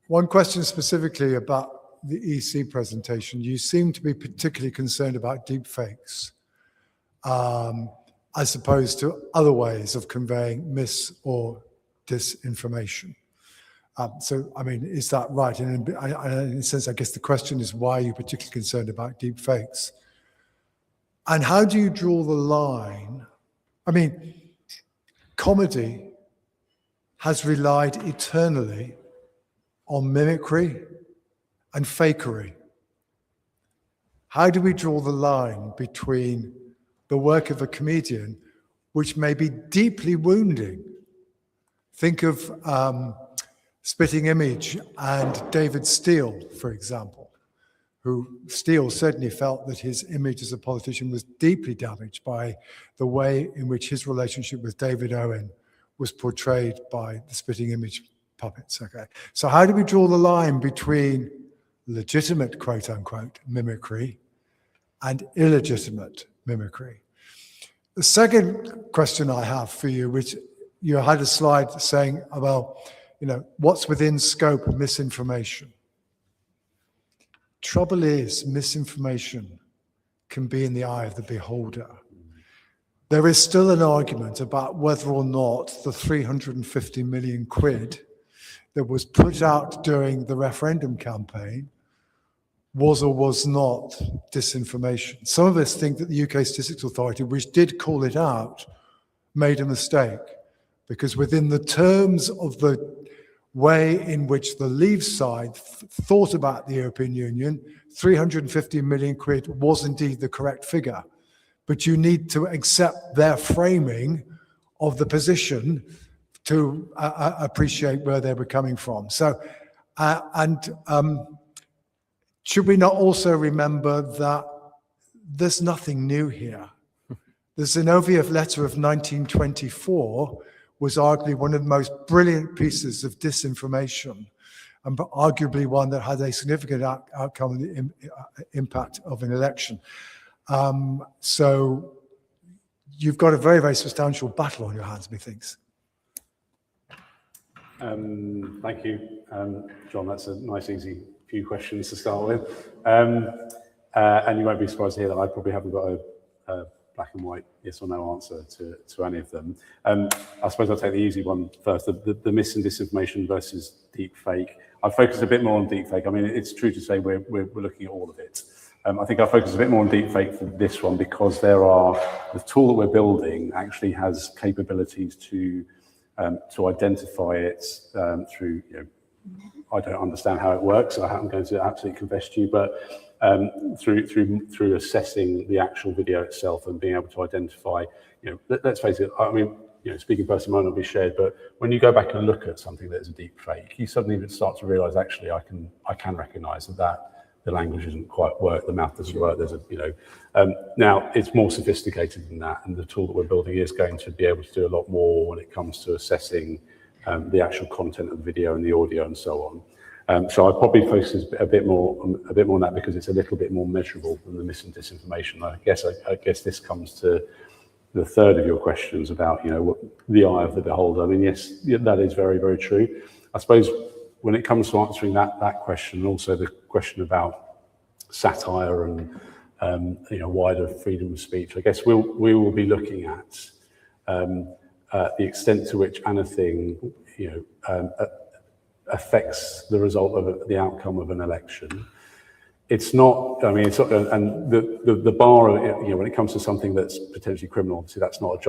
One question specifically about the EC presentation. You seem to be particularly concerned about deepfakes, as opposed to other ways of conveying mis or disinformation. So, I mean, is that right? And in a sense, I guess the question is, why are you particularly concerned about deepfakes? And how do you draw the line? I mean, comedy has relied eternally on mimicry and fakery. How do we draw the line between the work of a comedian, which may be deeply wounding? Think of Spitting Image and David Steele, for example, who Steele certainly felt that his image as a politician was deeply damaged by the way in which his relationship with David Owen was portrayed by the Spitting Image puppets. Okay, so how do we draw the line between legitimate, quote unquote, mimicry and illegitimate mimicry? The second question I have for you, which you had a slide saying, well, what's within scope of misinformation? Trouble is, misinformation can be in the eye of the beholder. There is still an argument about whether or not the 350 million quid that was put out during the referendum campaign was or was not disinformation. Some of us think that the UK Statistics Authority, which did call it out, made a mistake, because within the terms of the way in which the Leave side thought about the European Union, 350 million quid was indeed the correct figure. But you need to accept their framing of the position to appreciate where they were coming from. So, should we not also remember that there's nothing new here? The Zinoviev letter of 1924 was arguably one of the most brilliant pieces of disinformation, and arguably one that had a significant outcome and impact of an election. So you've got a very, very substantial battle on your hands, methinks.
Thank you, John. That's a nice, easy few questions to start with. And you won't be surprised to hear that I probably haven't got a black and white yes or no answer to any of them. I suppose I'll take the easy one first, the mis and disinformation versus deepfake. I'll focus a bit more on deepfake. I mean, it's true to say we're looking at all of it. I think I'll focus a bit more on deepfake for this one, because the tool that we're building actually has capabilities to identify it through, I don't understand how it works. I'm going to absolutely confess to you, but through assessing the actual video itself and being able to identify, let's face it. I mean, speaking personally might not be shared, but when you go back and look at something that is a deep fake, you suddenly start to realize, actually, I can recognize that the language doesn't quite work, the mouth doesn't work. There's now it's more sophisticated than that, and the tool that we're building is going to be able to do a lot more when it comes to assessing the actual content of the video and the audio and so on. So I'd probably focus a bit more on that because it's a little bit more measurable than the mis and disinformation. I guess this comes to the third of your questions about the eye of the beholder. I mean, yes, that is very, very true. I suppose when it comes to answering that question, and also the question about satire and wider freedom of speech, I guess we will be looking at the extent to which anything affects the result of the outcome of an election. It's not. I mean, it's not, and the bar of when it comes to something that's potentially criminal, obviously that's not a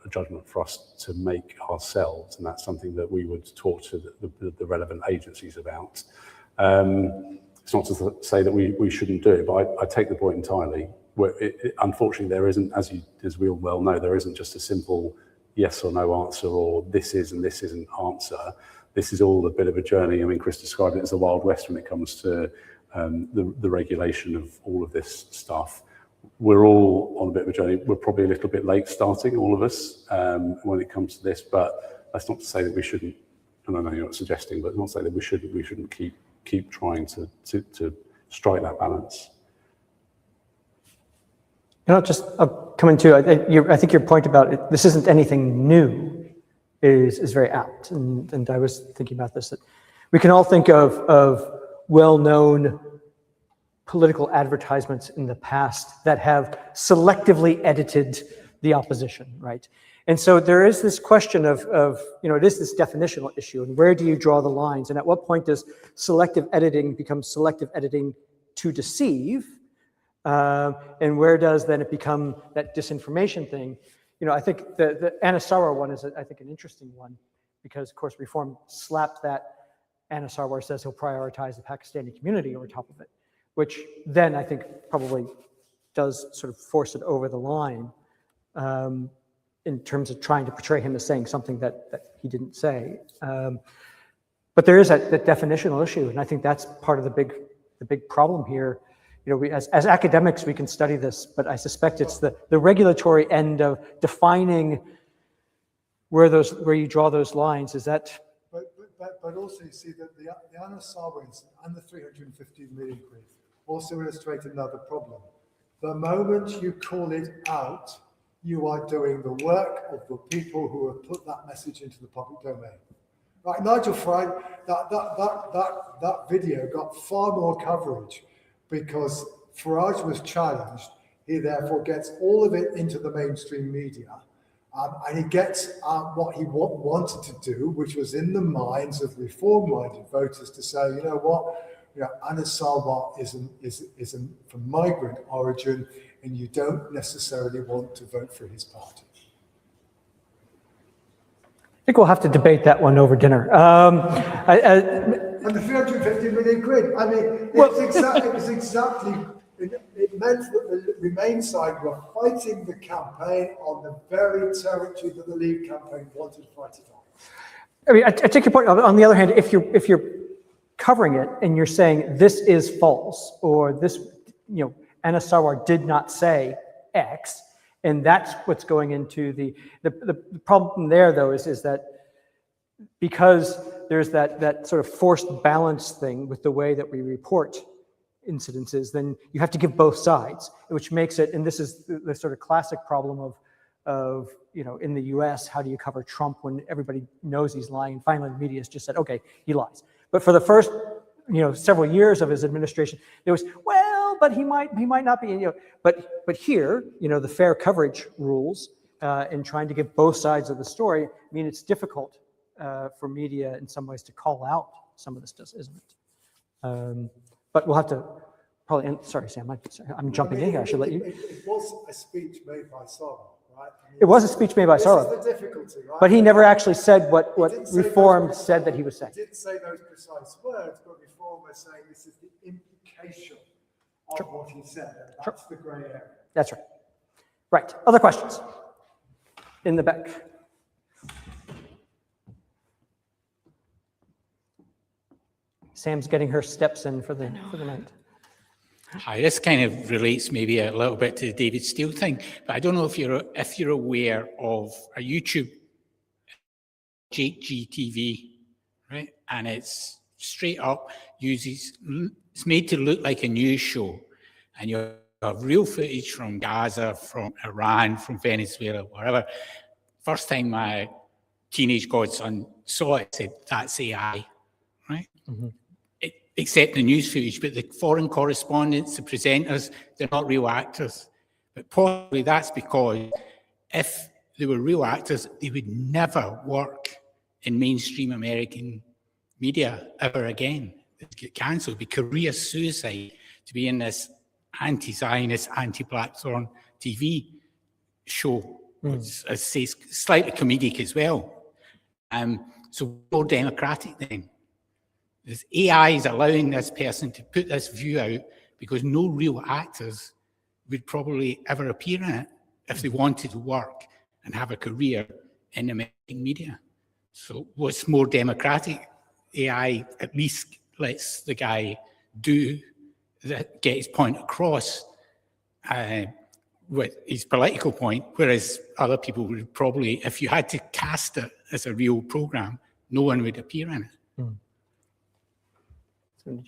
judgment for us to make ourselves, and that's something that we would talk to the relevant agencies about. It's not to say that we shouldn't do it, but I take the point entirely. Unfortunately, there isn't, as we all well know, there isn't just a simple yes or no answer, or this is and this isn't answer. This is all a bit of a journey. I mean, Chris described it as the Wild West when it comes to the regulation of all of this stuff. We're all on a bit of a journey. We're probably a little bit late starting, all of us, when it comes to this, but that's not to say that we shouldn't, and I know you're not suggesting, but not to say that we shouldn't keep trying to strike that balance.
I'll come into, I think your point about it, this isn't anything new is very apt. And I was thinking about this, that we can all think of well-known political advertisements in the past that have selectively edited the opposition, right? And so there is this question of it is this definitional issue, and where do you draw the lines? And at what point does selective editing become selective editing to deceive? And where does then it become that disinformation thing? I think the Anna one is, I think, an interesting one, because, of course, Reform slapped that. Anna Sarwar says he'll prioritize the Pakistani community over top of it, which then I think probably does sort of force it over the line in terms of trying to portray him as saying something that he didn't say. But there is that definitional issue, and I think that's part of the big problem here. We, as academics, we can study this, but I suspect it's the regulatory end of defining where you draw those lines. Is that?
But also you see that the Anna Sarwar incident and the 350 million quid also illustrate another problem. The moment you call it out, you are doing the work of the people who have put that message into the public domain. Right, Nigel Farage, that video got far more coverage because Farage was challenged. He therefore gets all of it into the mainstream media. And he gets what he wanted to do, which was in the minds of reform-minded voters to say, you know what, Anna Sarwar is from migrant origin, and you don't necessarily want to vote for his party.
I think we'll have to debate that one over dinner.
And the 350 million quid, I mean, it meant that the Remain side were fighting the campaign on the very territory that the Leave campaign wanted to fight it on.
I mean, I take your point. On the other hand, if you're covering it and you're saying this is false, or this, Anna Sarwar did not say X, and that's what's going into the problem there, though, is that because there's that sort of forced balance thing with the way that we report incidences, then you have to give both sides, which makes it, and this is the sort of classic problem of in the US, how do you cover Trump when everybody knows he's lying? Finally, the media has just said, okay, he lies. But for the first, several years of his administration, there was, well, but he might not be, but here, the fair coverage rules in trying to give both sides of the story, it's difficult for media in some ways to call out some of this stuff, isn't it? But we'll have to probably, sorry, Sam, I'm jumping in here, I should let you.
It was a speech made by Sarwar, right?
It was a speech made by Sarwar.
This is the difficulty, right?
But he never actually said what Reform said that he was saying.
He didn't say those precise words, but Reform was saying this is the implication of what he said. That's the grey area.
That's right. Right, other questions? In the back. Sam's getting her steps in for the night.
Hi, this kind of relates maybe a little bit to the David Steele thing, but I don't know if you're aware of a YouTube HGTV, right? And it's straight up it's made to look like a news show, and you have real footage from Gaza, from Iran, from Venezuela, wherever. First time my teenage godson saw it, said, "That's AI," right? Mm-hmm. Except the news footage, but the foreign correspondents, the presenters, they're not real actors. But possibly that's because if they were real actors, they would never work in mainstream American media ever again. They'd get cancelled. It'd be career suicide to be in this anti-Zionist, anti-Blackthorn TV show. Which I say slightly comedic as well. So more democratic then. This AI is allowing this person to put this view out because no real actors would probably ever appear in it if they wanted to work and have a career in American media. So what's more democratic? AI at least lets the guy get his point across with his political point, whereas other people would probably, if you had to cast it as a real program, no one would appear in it.
So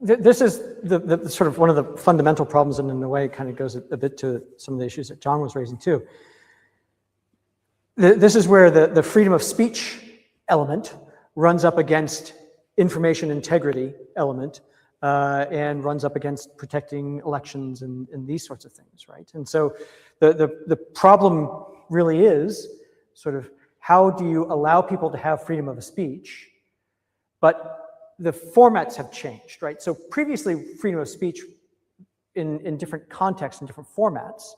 this is the sort of one of the fundamental problems, and in a way it kind of goes a bit to some of the issues that John was raising too. This is where the freedom of speech element runs up against information integrity element and runs up against protecting elections and these sorts of things, right? And so the problem really is sort of how do you allow people to have freedom of speech, but the formats have changed, right? So previously, freedom of speech in different contexts and different formats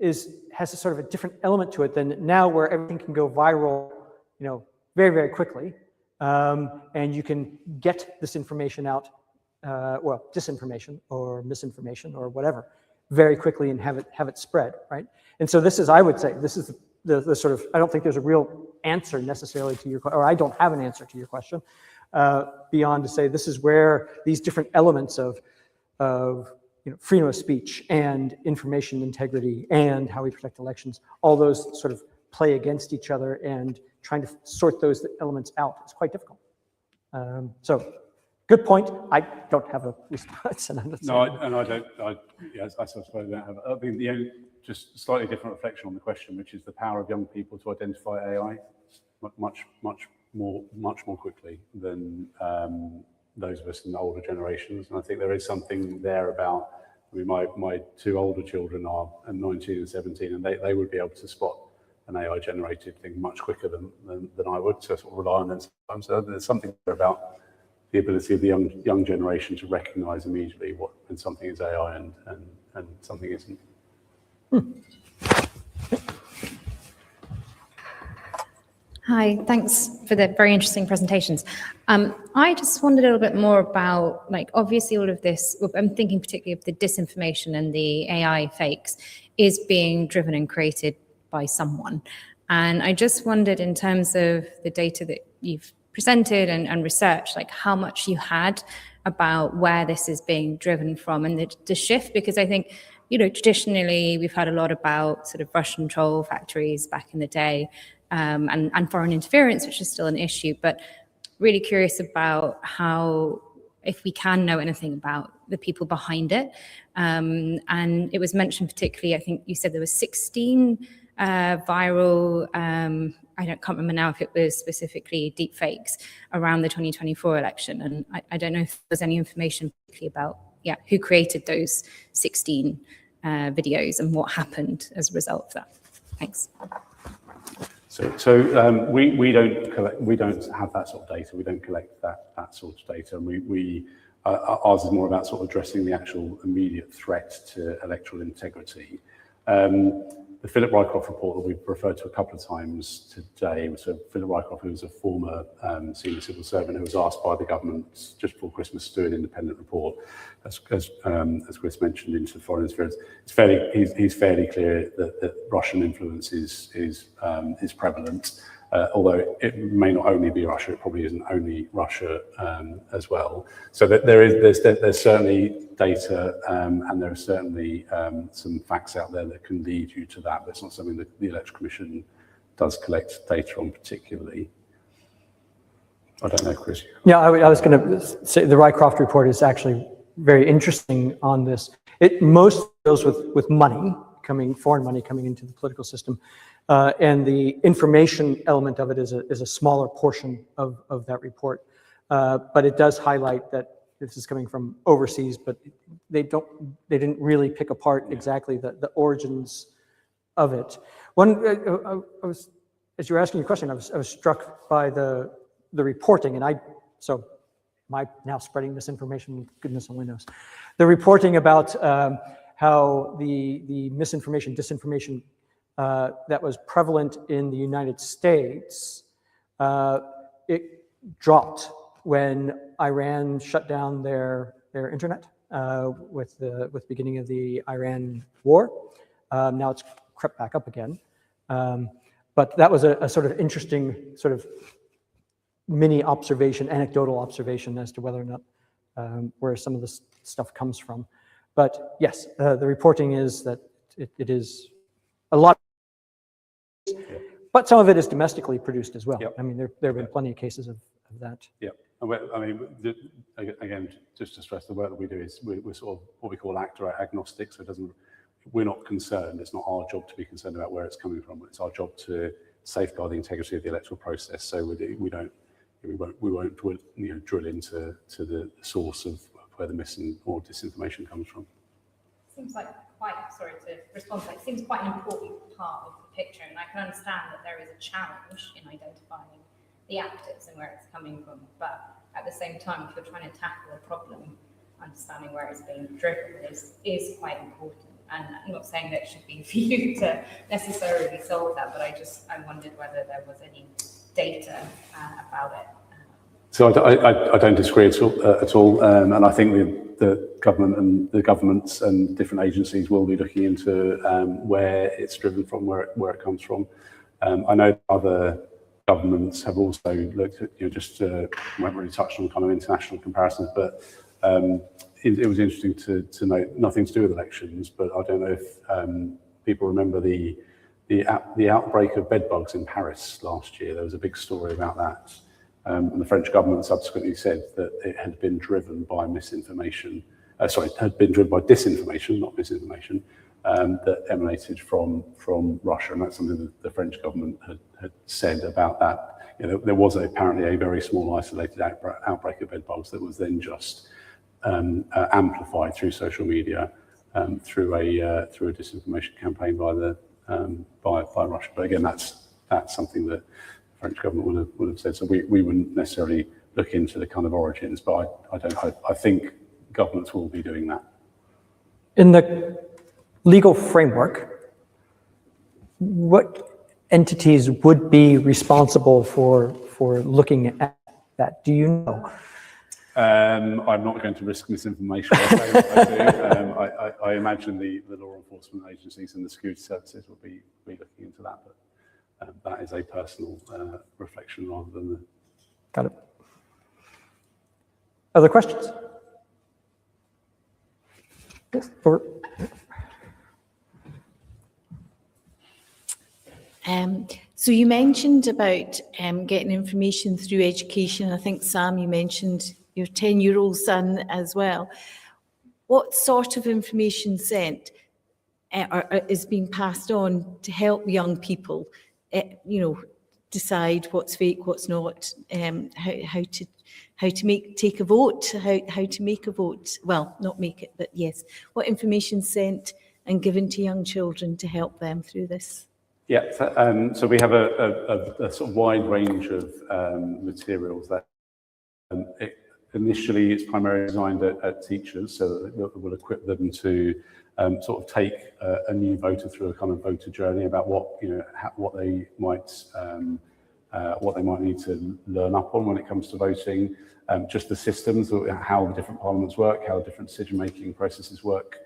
has a sort of a different element to it than now, where everything can go viral, very, very quickly, and you can get this information out, disinformation or misinformation or whatever, very quickly and have it spread, right? And so this is, I would say, this is the sort of, I don't think there's a real answer necessarily to your question, or I don't have an answer to your question, beyond to say this is where these different elements of freedom of speech and information integrity and how we protect elections, all those sort of play against each other, and trying to sort those elements out is quite difficult. So good point. I don't have a response.
I suppose I don't have. I mean, the only just slightly different reflection on the question, which is the power of young people to identify AI much more quickly than those of us in the older generations. And I think there is something there about, I mean, my two older children are 19 and 17, and they would be able to spot an AI-generated thing much quicker than I would, so sort of rely on them sometimes. So there's something there about the ability of the young generation to recognise immediately when something is AI and something isn't.
Hi, thanks for the very interesting presentations. I just wondered a little bit more about, obviously all of this, I'm thinking particularly of the disinformation and the AI fakes is being driven and created by someone. And I just wondered, in terms of the data that you've presented and researched, how much you had about where this is being driven from and the shift, because I think, traditionally we've had a lot about sort of Russian troll factories back in the day, and foreign interference, which is still an issue, but really curious about how, if we can know anything about the people behind it. And it was mentioned particularly, I think you said there were 16 viral, I can't remember now if it was specifically deepfakes around the 2024 election. And I don't know if there's any information particularly about, who created those 16 videos and what happened as a result of that. Thanks.
So we don't have that sort of data. We don't collect that sort of data. And ours is more about sort of addressing the actual immediate threat to electoral integrity. The Philip Rycroft report that we've referred to a couple of times today, so Philip Rycroft, who was a former senior civil servant who was asked by the government just before Christmas to do an independent report, as Chris mentioned, into foreign interference. He's fairly clear that Russian influence is prevalent, although it may not only be Russia, it probably isn't only Russia as well. So that there's certainly data and there are certainly some facts out there that can lead you to that, but it's not something that the Electoral Commission does collect data on particularly. I don't know, Chris.
Yeah, I was going to say the Rycroft report is actually very interesting on this. It most deals with money foreign money coming into the political system, and the information element of it is a smaller portion of that report. But it does highlight that this is coming from overseas, but they didn't really pick apart exactly the origins of it. As you were asking your question, I was struck by the reporting, and so my now spreading misinformation, goodness only knows. The reporting about how the misinformation, disinformation that was prevalent in the United States, it dropped when Iran shut down their internet with the beginning of the Iran war. Now it's crept back up again. But that was a sort of interesting sort of mini observation, anecdotal observation as to whether or not where some of this stuff comes from. But yes, the reporting is that it is a lot, but some of it is domestically produced as well.
Yep.
I mean, there have been plenty of cases of that.
Yeah, I mean, again, just to stress, the work that we do is we're sort of what we call actor agnostic, so we're not concerned. It's not our job to be concerned about where it's coming from. It's our job to safeguard the integrity of the electoral process. So we won't drill into the source of where the mis or disinformation comes from.
Seems like sorry to respond, but it seems quite an important part of the picture, and I can understand that there is a challenge in identifying the actors and where it's coming from, but at the same time, if you're trying to tackle a problem, understanding where it's being driven is quite important. And I'm not saying that it should be for you to necessarily solve that, but I wondered whether there was any data about it.
So I don't disagree at all, and I think the government and the governments and different agencies will be looking into where it's driven from, where it comes from. I know other governments have also looked at, we haven't really touched on kind of international comparisons, but it was interesting to note, nothing to do with elections, but I don't know if people remember the outbreak of bedbugs in Paris last year. There was a big story about that. And the French government subsequently said that it had been driven by misinformation, had been driven by disinformation, not misinformation, that emanated from Russia. And that's something that the French government had said about that. There was apparently a very small isolated outbreak of bedbugs that was then just amplified through social media, through a disinformation campaign by Russia. But again, that's something that the French government would have said. So we wouldn't necessarily look into the kind of origins, but I think governments will be doing that.
In the legal framework, what entities would be responsible for looking at that? Do you know?
I'm not going to risk misinformation. I imagine the law enforcement agencies and the security services will be looking into that, but that is a personal reflection rather than the...
Got it. Other questions? Yes, over.
So you mentioned about getting information through education. I think, Sam, you mentioned your 10-year-old son as well. What sort of information sent is being passed on to help young people, decide what's fake, what's not, how to take a vote, how to make a vote? Well, not make it, but yes. What information sent and given to young children to help them through this?
Yeah, so we have a sort of wide range of materials that initially it's primarily designed at teachers, so that will equip them to sort of take a new voter through a kind of voter journey about what they might need to learn up on when it comes to voting, just the systems, how the different parliaments work, how the different decision-making processes work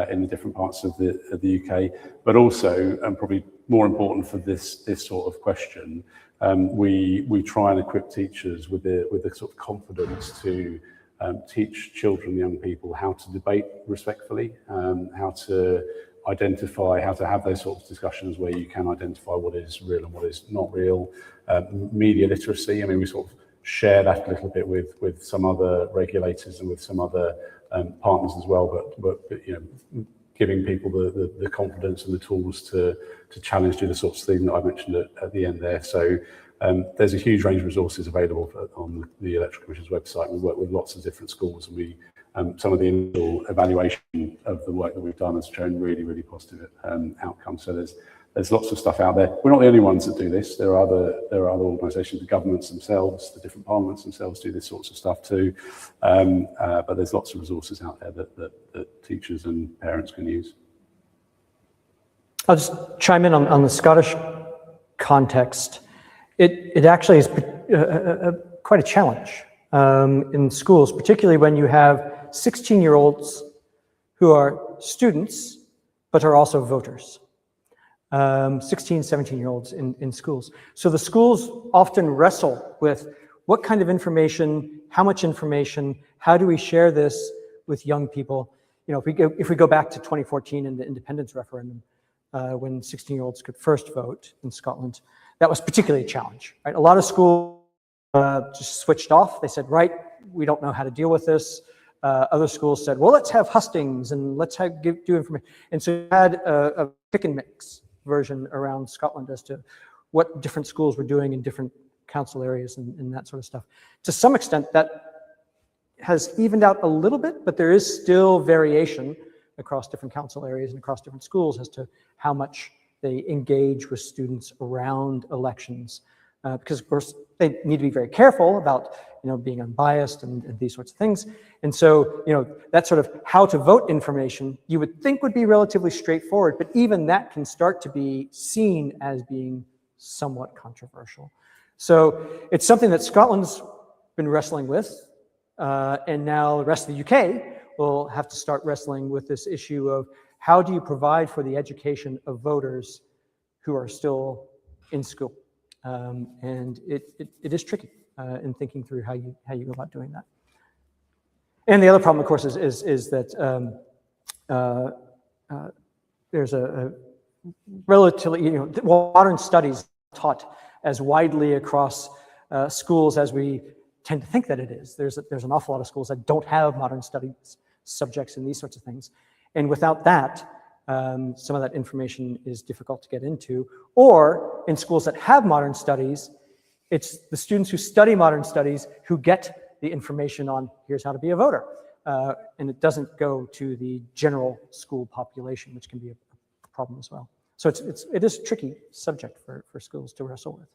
in the different parts of the UK, but also, and probably more important for this sort of question, we try and equip teachers with the sort of confidence to teach children, young people, how to debate respectfully, how to identify, how to have those sorts of discussions where you can identify what is real and what is not real. Media literacy, I mean, we sort of share that a little bit with some other regulators and with some other partners as well, but you know, giving people the confidence and the tools to challenge, do the sorts of thing that I mentioned at the end there. So there's a huge range of resources available on the Electoral Commission's website. We work with lots of different schools, and some of the initial evaluation of the work that we've done has shown really, really positive outcomes. So there's lots of stuff out there. We're not the only ones that do this. There are other organisations, the governments themselves, the different parliaments themselves do this sorts of stuff too. But there's lots of resources out there that teachers and parents can use.
I'll just chime in on the Scottish context. It actually is quite a challenge in schools, particularly when you have 16-year-olds who are students, but are also voters. 16, 17-year-olds in schools. So the schools often wrestle with what kind of information, how much information, how do we share this with young people? You know, if we go back to 2014 and the independence referendum, when 16-year-olds could first vote in Scotland, that was particularly a challenge, right? A lot of schools just switched off. They said, right, we don't know how to deal with this. Other schools said, well, let's have hustings and let's do information. And so you had a pick and mix version around Scotland as to what different schools were doing in different council areas and that sort of stuff. To some extent, that has evened out a little bit, but there is still variation across different council areas and across different schools as to how much they engage with students around elections. Because of course, they need to be very careful about, you know, being unbiased and these sorts of things. And so, you know, that sort of how to vote information you would think would be relatively straightforward, but even that can start to be seen as being somewhat controversial. So it's something that Scotland's been wrestling with, and now the rest of the UK will have to start wrestling with this issue of how do you provide for the education of voters who are still in school. And it is tricky in thinking through how you go about doing that. And the other problem, of course, is that there's a relatively, you know, modern studies taught as widely across schools as we tend to think that it is. There's an awful lot of schools that don't have modern studies subjects and these sorts of things. And without that, some of that information is difficult to get into. Or in schools that have modern studies, it's the students who study modern studies who get the information on here's how to be a voter. And it doesn't go to the general school population, which can be a problem as well. So it is a tricky subject for schools to wrestle with.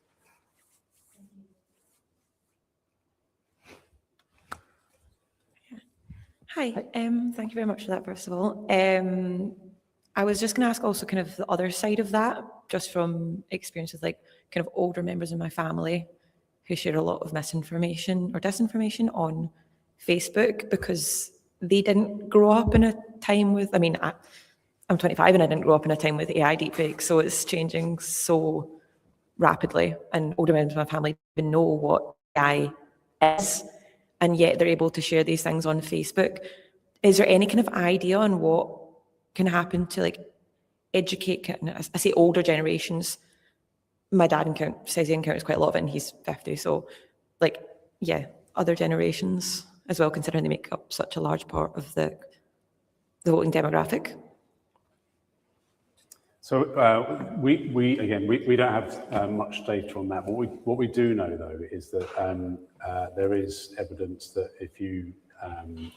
Hi, thank you very much for that, first of all. I was just going to ask also kind of the other side of that, just from experience with like kind of older members in my family who share a lot of misinformation or disinformation on Facebook because they didn't grow up in a time with, I mean, I'm 25 and I didn't grow up in a time with AI deepfakes, so it's changing so rapidly, and older members of my family even know what AI is, and yet they're able to share these things on Facebook. Is there any kind of idea on what can happen to like educate, I say older generations? My dad says he encounters quite a lot of it and he's 50, so like, yeah, other generations as well, considering they make up such a large part of the voting demographic.
So we don't have much data on that. What we do know though is that there is evidence that if you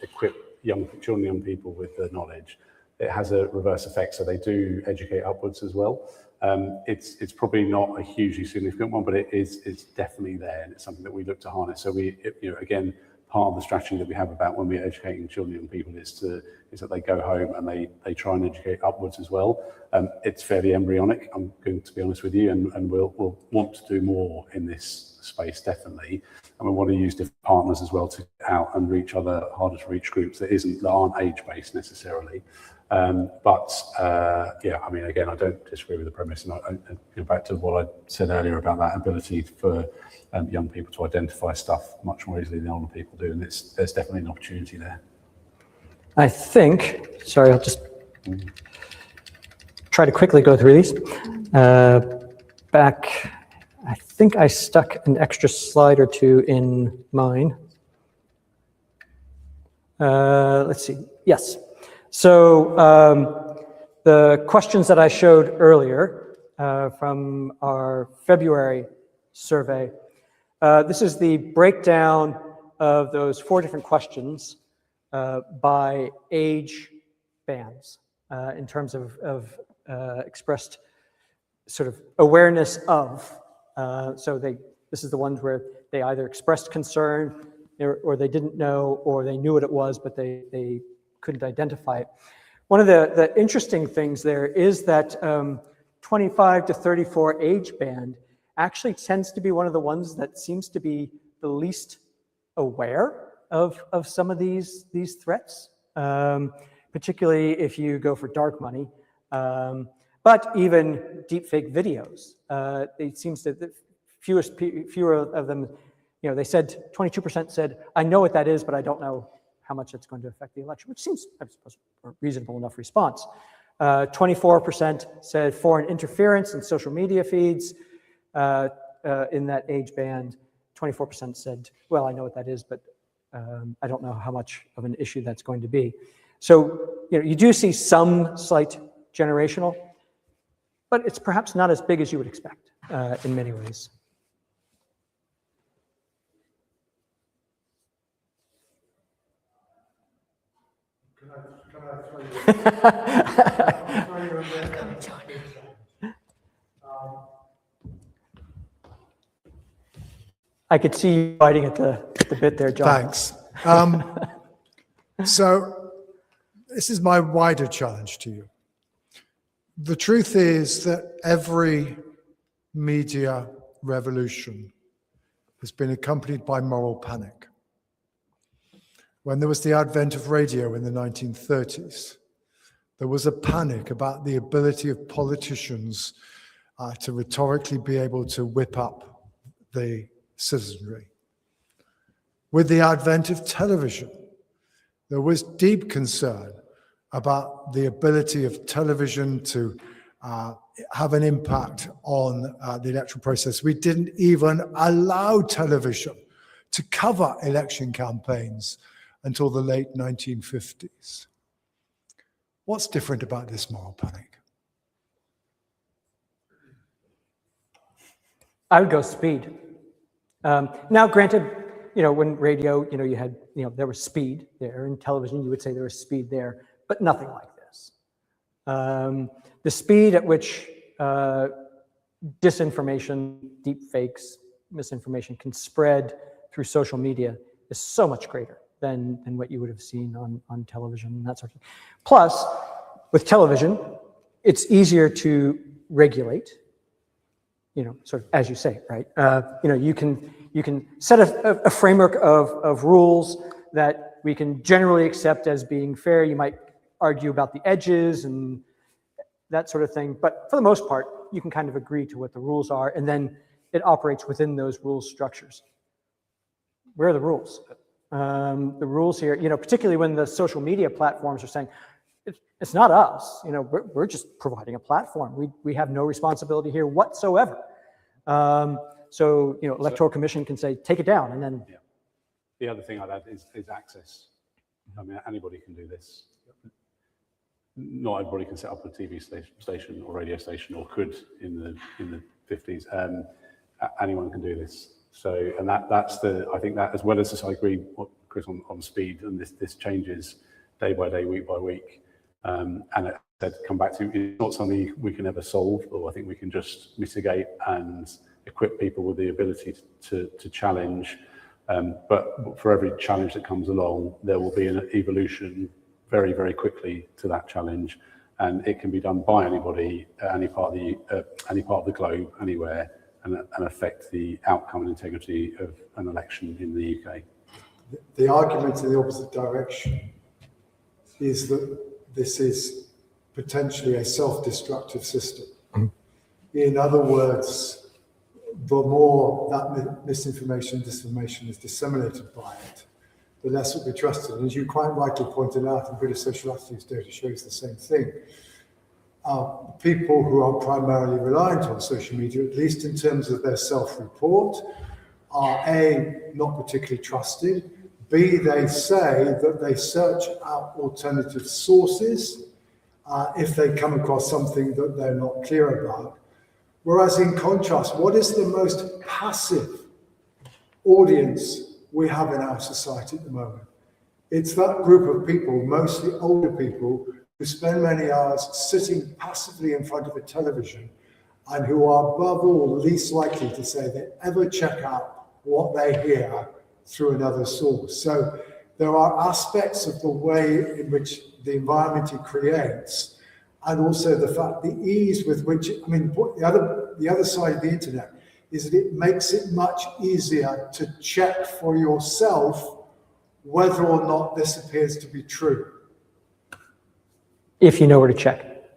equip children, young people with the knowledge, it has a reverse effect. So they do educate upwards as well. It's probably not a hugely significant one, but it's definitely there, and it's something that we look to harness. So again, part of the strategy that we have about when we're educating children and people is that they go home and they try and educate upwards as well. It's fairly embryonic, I'm going to be honest with you, and we'll want to do more in this space, definitely. And we want to use different partners as well to get out and reach other harder to reach groups that aren't age-based necessarily. Yeah, I mean, again, I don't disagree with the premise, and back to what I said earlier about that ability for young people to identify stuff much more easily than older people do, and there's definitely an opportunity there.
I think, sorry, I'll just try to quickly go through these. Back, I think I stuck an extra slide or two in mine. Let's see, yes. So the questions that I showed earlier from our February survey, this is the breakdown of those 4 different questions by age bands in terms of expressed sort of awareness of. So this is the ones where they either expressed concern or they didn't know, or they knew what it was, but they couldn't identify it. One of the interesting things there is that 25 to 34 age band actually tends to be one of the ones that seems to be the least aware of some of these threats, particularly if you go for dark money. But even deepfake videos, it seems that the fewer of them, they said 22% said, I know what that is, but I don't know how much it's going to affect the election, which seems, I suppose, a reasonable enough response. 24% said foreign interference in social media feeds in that age band. 24% said, well, I know what that is, but I don't know how much of an issue that's going to be. So, you do see some slight generational, but it's perhaps not as big as you would expect in many ways. I could see you biting at the bit there, John.
Thanks. So this is my wider challenge to you. The truth is that every media revolution has been accompanied by moral panic. When there was the advent of radio in the 1930s, there was a panic about the ability of politicians to rhetorically be able to whip up the citizenry. With the advent of television, there was deep concern about the ability of television to have an impact on the electoral process. We didn't even allow television to cover election campaigns until the late 1950s. What's different about this moral panic?
I would go speed. Now, granted, when radio, you had, there was speed there. In television, you would say there was speed there, but nothing like this. The speed at which disinformation, deepfakes, misinformation can spread through social media is so much greater than what you would have seen on television and that sort of thing. Plus, with television, it's easier to regulate, sort of as you say, right? You can set a framework of rules that we can generally accept as being fair. You might argue about the edges and that sort of thing, but for the most part, you can kind of agree to what the rules are, and then it operates within those rules structures. Where are the rules? The rules here, particularly when the social media platforms are saying, it's not us, we're just providing a platform. We have no responsibility here whatsoever. So, Electoral Commission can say, take it down, and then...
Yeah. The other thing I'd add is access. I mean, anybody can do this. Not everybody can set up a TV station or radio station, or could in the 50s. Anyone can do this. So, and that's I think that, as well as this, I agree with Chris on speed, and this changes day by day, week by week. And it said, come back to, it's not something we can ever solve, or I think we can just mitigate and equip people with the ability to challenge. But for every challenge that comes along, there will be an evolution very, very quickly to that challenge, and it can be done by anybody at any part of the globe, anywhere, and affect the outcome and integrity of an election in the UK.
The argument in the opposite direction is that this is potentially a self-destructive system. In other words, the more that misinformation, disinformation is disseminated by it, the less it will be trusted. And as you quite rightly pointed out, and British social attitudes data shows the same thing. People who are primarily reliant on social media, at least in terms of their self-report, are A, not particularly trusted, B, they say that they search out alternative sources if they come across something that they're not clear about. Whereas in contrast, what is the most passive audience we have in our society at the moment? It's that group of people, mostly older people, who spend many hours sitting passively in front of a television and who are above all least likely to say they ever check out what they hear through another source. So there are aspects of the way in which the environment it creates, and also the fact, the ease with which, I mean, the other side of the internet is that it makes it much easier to check for yourself whether or not this appears to be true.
If you know where to check.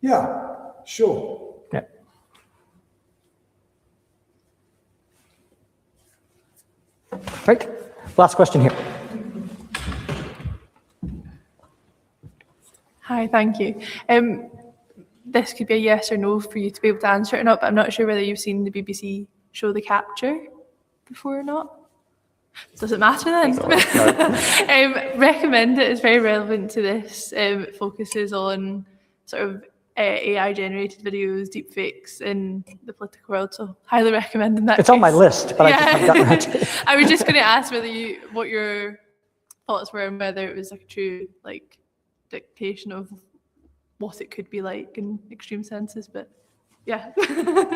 Yeah, sure.
Yeah. Right. Last question here.
Hi, thank you. This could be a yes or no for you to be able to answer it or not, but I'm not sure whether you've seen the BBC show The Capture before or not. Does it matter then? Recommend it. It's very relevant to this. It focuses on sort of AI generated videos, deepfakes in the political world. So highly recommend in that
It's
case.
on my list, but I just haven't gotten around to it.
I was just going to ask what your thoughts were and whether it was like a true like dictation of what it could be like in extreme senses, but yeah.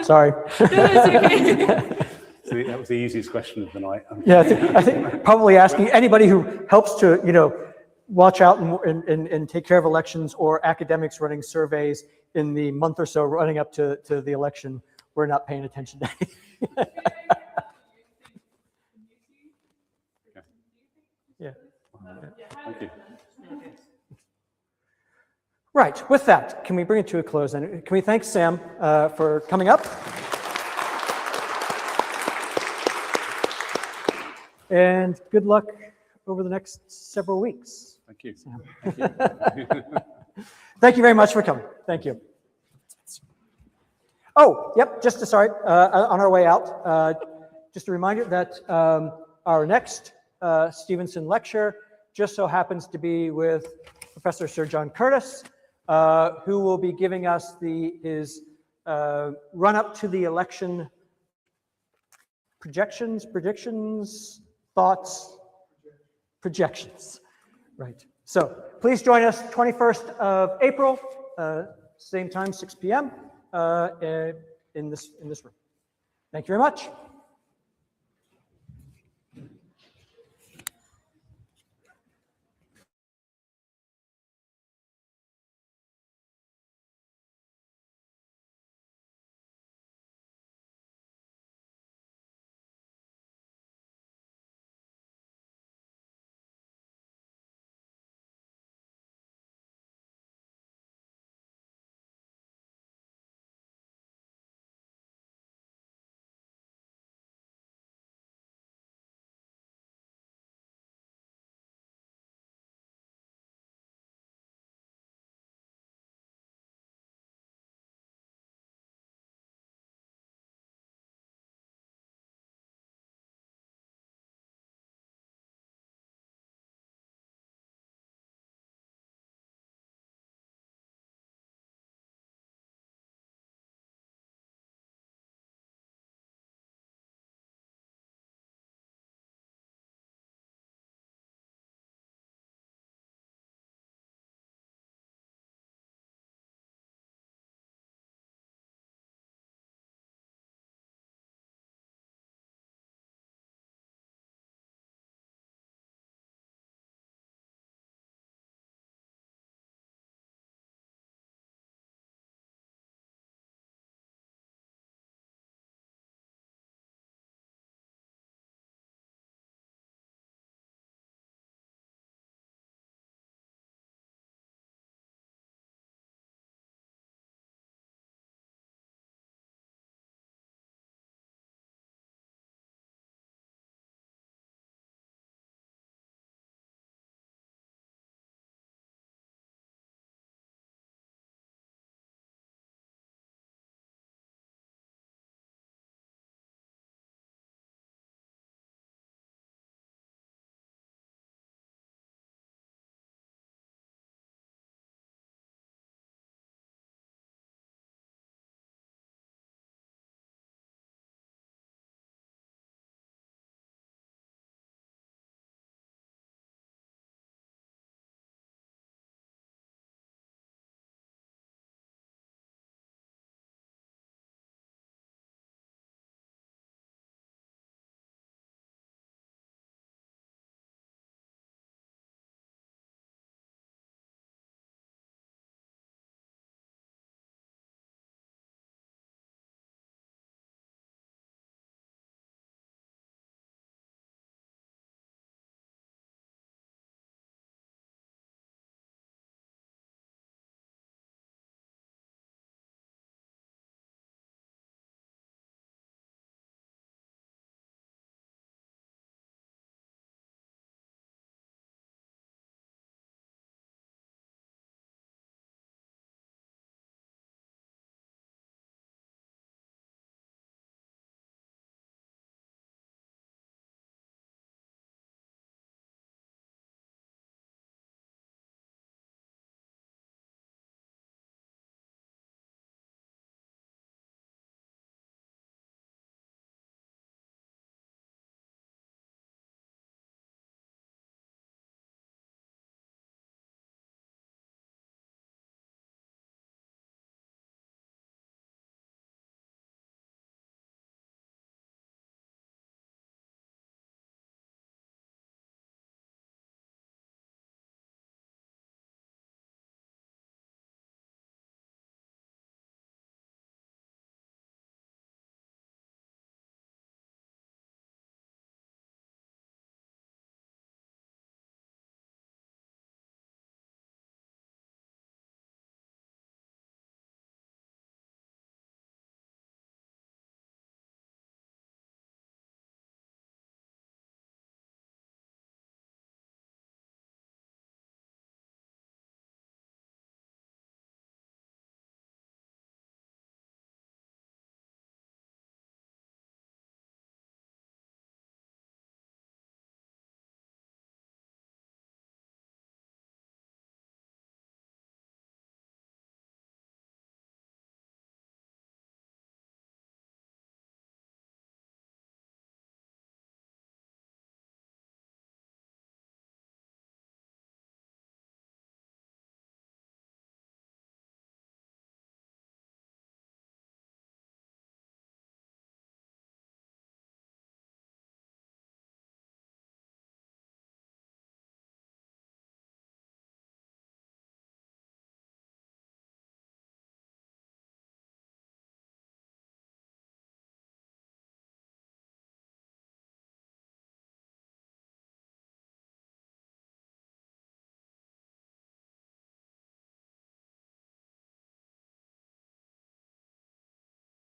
Sorry.
No, it's okay.
So that was the easiest question of the night.
Yeah, I think probably asking anybody who helps to, watch out and take care of elections, or academics running surveys in the month or so running up to the election, we're not paying attention to anything. Yeah.
Thank you.
Right, with that, can we bring it to a close? And can we thank Sam for coming up? And good luck over the next several weeks.
Thank you.
Sam.
Thank you.
Thank you very much for coming. Thank you. Oh, yep, on our way out, just a reminder that our next Stevenson lecture just so happens to be with Professor Sir John Curtis, who will be giving us his run-up to the election predictions, thoughts, projections. Right. So please join us 21st of April, same time, 6 p.m. In this room. Thank you very much.